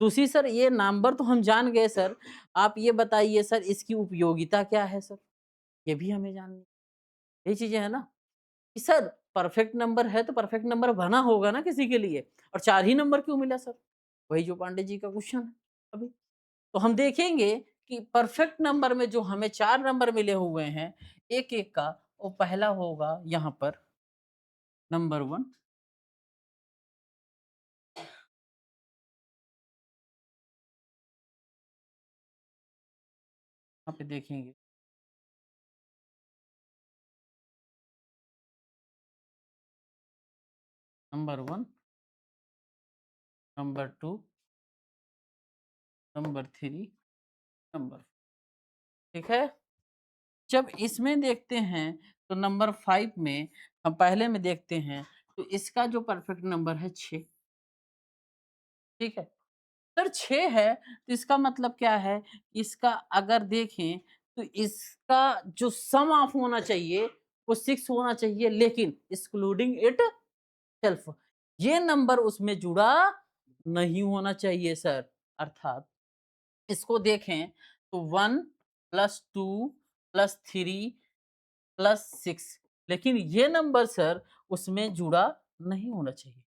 दूसरी सर, ये नंबर तो हम जान गए सर, आप ये बताइए सर, इसकी उपयोगिता क्या है सर? ये भी हमें जाननी है। यही चीज़ें हैं ना? कि सर परफेक्ट नंबर है तो परफेक्ट नंबर बना होगा ना किसी के लिए, और 4 ही नंबर क्यों मिला सर? वही जो पांडे जी का क्वेश्चन है अभी। तो हम देखेंगे कि परफेक्ट नंबर में जो हमें 4 नंबर मिले हुए हैं, एक-एक का, वो पहला होगा यहाँ पर नंबर 1, यहाँ पे देखेंगे नंबर 1, नंबर 2, नंबर 3, नंबर, ठीक है? जब इसमें देखते हैं, तो नंबर 5 में हम पहले में देखते हैं, तो इसका जो परफेक्ट नंबर है 6, ठीक है? सर 6 है, तो इसका मतलब क्या है? इसका अगर देखें, तो इसका जो सम ऑफ होना चाहिए, वो 6 होना चाहिए, लेकिन एक्सक्लूडिंग इट सेल्फ, ये नंबर उसमें जुड़ा नहीं होना चाहिए सर। अर्थात इसको देखें, तो 1 + 2 प्लस 3 प्लस 6, लेकिन ये नंबर सर उसमें जुड़ा नहीं होना चाहिए।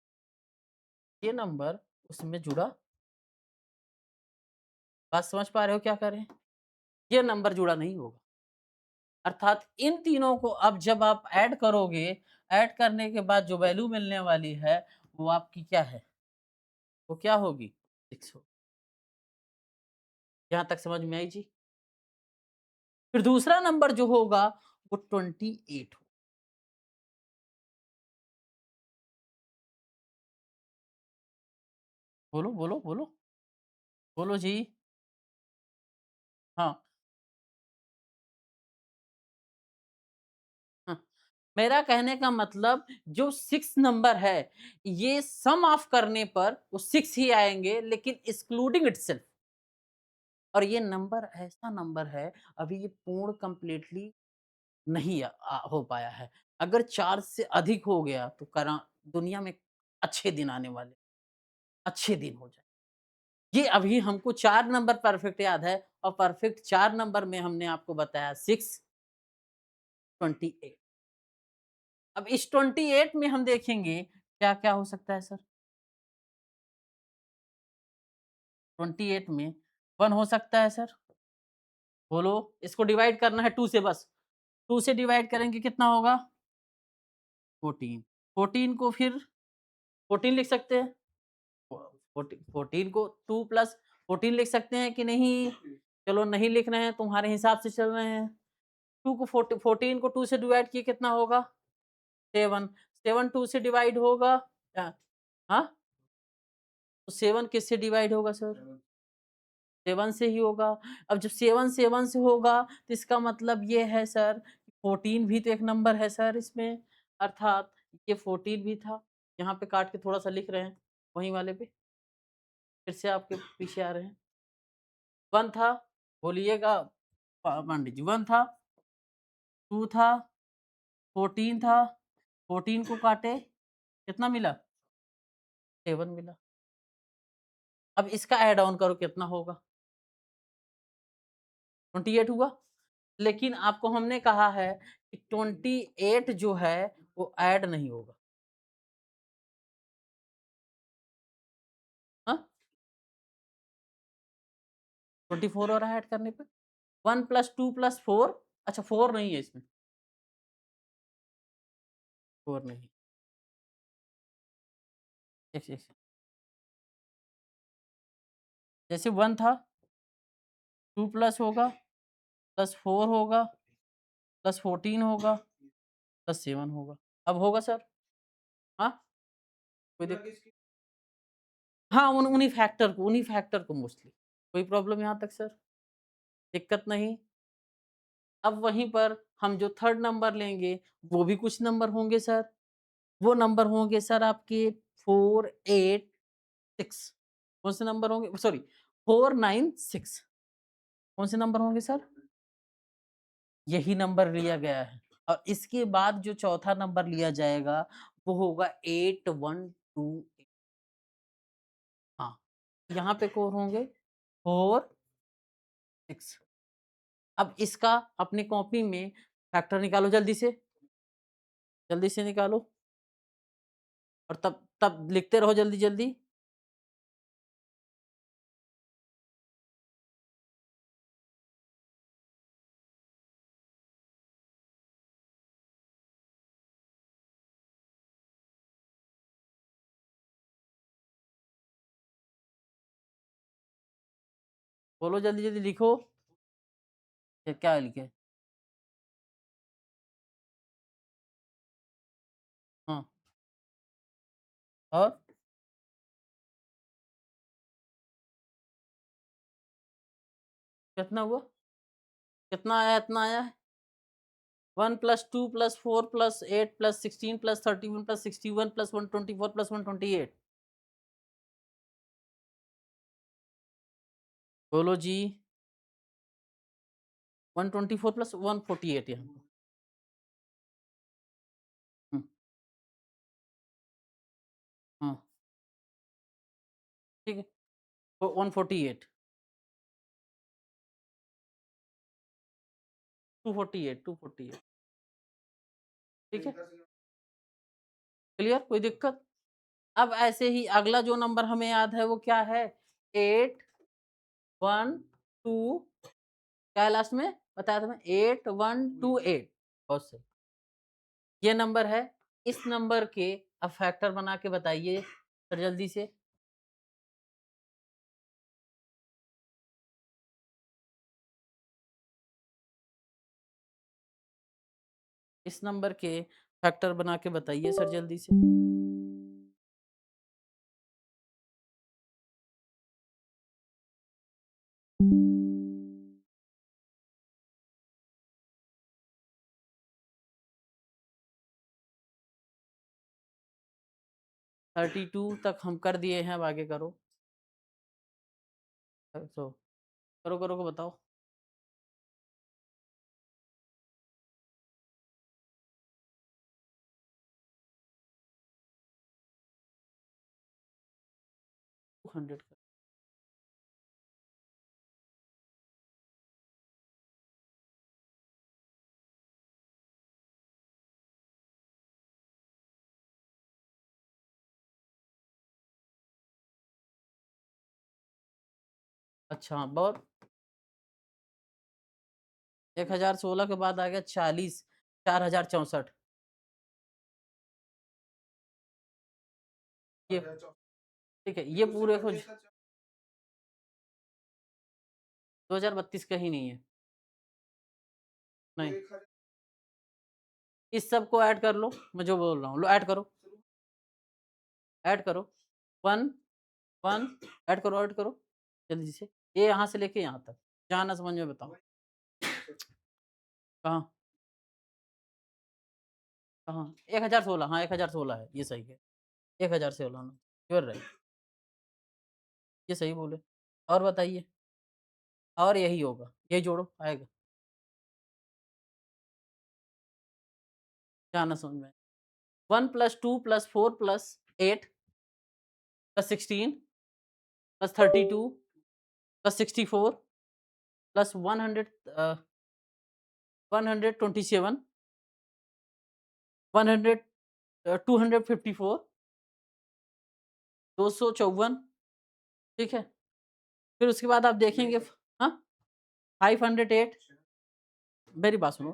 ये नंबर उसमें जुड़ा, बात समझ पा रहे हो क्या करें? ये नंबर जुड़ा नहीं होगा। अर्थात इन तीनों को अब जब आप ऐड करोगे, ऐड करने के बाद जो वैल्यू मिलने वाली है, वो आपकी क्या है? वो क्या होगी? 6 होगी। यहाँ तक समझ में आई जी? फिर दूसरा नंबर जो होगा वो 28 हो। बोलो, बोलो, बोलो। बोलो जी। हाँ, हाँ। मेरा कहने का मतलब जो 6 नंबर है, ये सम ऑफ करने पर वो 6 ही आएँगे, लेकिन एक्सक्लूडिंग इटसेल्फ। और ये नंबर ऐसा नंबर है, अभी ये पूर्ण कंप्लीटली नहीं हो पाया है। अगर 4 से अधिक हो गया तो करा दुनिया में अच्छे दिन आने वाले, अच्छे दिन हो जाए। ये अभी हमको 4 नंबर परफेक्ट याद है, और परफेक्ट 4 नंबर में हमने आपको बताया 6, 28। अब इस 28 में हम देखेंगे क्या-क्या हो सकता है सर? 28 में 1 हो सकता है सर? बोलो, इसको डिवाइड करना है 2 से बस। 2 से डिवाइड करेंगे कितना होगा? 14। 14 को फिर 14 लिख सकते हैं? 14 को 2 प्लस 14 लिख सकते हैं कि नहीं? चलो नहीं लिख रहे हैं, तुम्हारे हिसाब से चल रहे हैं। 2 को 14 को 2 से डिवाइड किए कितना होगा? 7। 7 2 से डिवाइड होगा हाँ? तो 7 किससे डिवाइड होगा सर? 7 से ही होगा। अब जब 7 7 से होगा तो इसका मतलब ये है सर 14 भी तो एक नंबर है सर इसमें, अर्थात ये 14 भी था। यहाँ पे काट के थोड़ा-सा लिख रहे हैं, वहीं वाले पे, फिर से आपके पीछे आ रहे हैं। 1 था, बोलिएगा मान लीजिए 1 था, 2 था, 14 था, 14 को काटे, कितना मिला? 7 मिला। अब इसका ऐड ऑन करो कितना होगा? 28 हुआ। लेकिन आपको हमने कहा है कि 28 जो है वो ऐड नहीं होगा। हाँ? 24 हो रहा है ऐड करने पे। 1 प्लस 2 प्लस 4, अच्छा 4 नहीं है इसमें, 4 नहीं। एक जैसे 1 था, 2 प्लस होगा, प्लस 4 होगा, प्लस 14 होगा, प्लस 7 होगा। अब होगा सर? हाँ? कोई दिक हाँ, उन्हीं फैक्टर को मोस्टली। कोई प्रॉब्लम यहाँ तक सर? दिक्कत नहीं? अब वहीं पर हम जो थर्ड नंबर लेंगे, वो भी कुछ नंबर होंगे सर। वो नंबर होंगे सर आपके 4, 8, 6। कौन से नंबर होंगे? सॉरी, 4, 9, 6। कौन से नंबर होंगे सर? यही नंबर लिया गया है। और इसके बाद जो चौथा नंबर लिया जाएगा, वो होगा 8, 1, 2, 8। हाँ, यहाँ पे कोर होंगे 4, 6। अब इसका अपनी कॉपी में फैक्टर निकालो जल्दी से निकालो, और तब तब लिखते रहो जल्दी-जल्दी। बोलो जल्दी-जल्दी लिखो। क्या लिखे? हाँ, और कितना हुआ? कितना आया? इतना आया है? 1 plus 2 plus 4 plus 8 plus 16 plus 31 plus 61 plus 124 plus 128। बोलो जी। 124 प्लस 148 यहाँ पे। हुँ, हाँ, ठीक है। तो 148 248 ठीक है, क्लियर, कोई दिक्कत? अब ऐसे ही अगला जो नंबर हमें याद है वो क्या है? 812 क्या है लास्ट में? बताया था मैं 8128 बहुत सही। ये नंबर है, इस नंबर के अब फैक्टर बना के बताइए सर जल्दी से। इस नंबर के फैक्टर बना के बताइए सर जल्दी से। थर्टी टू तक हम कर दिए हैं, अब आगे करो। तो करो करो को बताओ। 200 का। अच्छा बहुत। 1016 के बाद आ गया 40, 4064। ये ठीक है, ये पूरे को 2032 का ही नहीं है। नहीं, इस सब को ऐड कर लो, मैं जो बोल रहा हूँ लो, ऐड करो, ऐड करो। 1 1 ऐड करो जल्दी से। ये यहाँ से लेके यहाँ तक, जहाँ ना समझ में बताओ। कहाँ? कहाँ? 1016, हाँ 1016 है, ये सही है। 1016 ना, श्योर रहे, ये सही बोले। और बताइए, और यही होगा, यही जोड़ो आएगा, जहाँ ना समझ में। 1 + 2 + 4 + 8 + 16 + 32 + 64 + 100 127 100 254 254 ठीक है? फिर उसके बाद आप देखेंगे हाँ? 508 मेरी बात सुनो,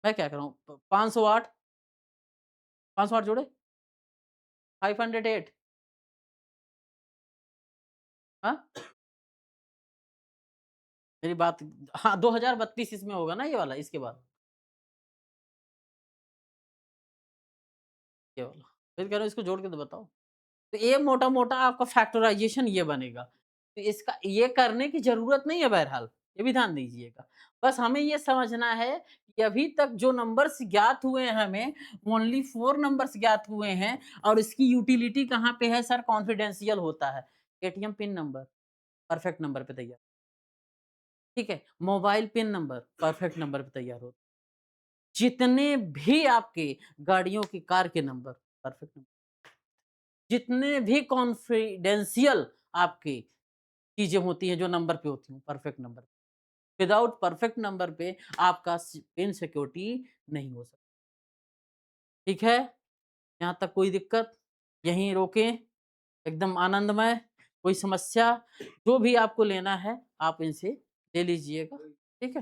मैं क्या कर रहा हूँ 508 508 जोड़े 508 हाँ? मेरी बात हाँ 2032 इसमें होगा ना ये वाला इसके बाद ये वाला। फिर कह रहा हूँ इसको जोड़ के तो बताओ। तो ये मोटा-मोटा आपका फैक्टराइज़ेशन ये बनेगा। तो इसका ये करने की ज़रूरत नहीं है बहरहाल, ये भी ध्यान दीजिएगा। बस हमें ये समझना है कि अभी तक जो नंबर्स ज्ञात हुए हैं हमें, ओनली 4 नंबर्स ज्ञात हुए हैं और इसकी यूटिलिटी कहाँ पे है सर? कॉन्फिडेंशियल होता है। ATM pin number, perfect number पे तैयार, ठीक है? Mobile pin number, perfect number पे तैयार होता है। जितने भी आपके गाड़ियों की कार के नंबर, परफेक्ट नंबर, जितने भी कॉन्फिडेंशियल आपके चीज़ें होती हैं जो नंबर पे होती हैं, perfect number. Without perfect number पे आपका पिन सिक्योरिटी नहीं हो सकता। ठीक है? यहाँ तक कोई दिक्कत? यहीं रोकें, एकदम आनंदमय, कोई समस्या, जो भी आपको लेना है, आप इनसे ले लीजिएगा। ठीक है?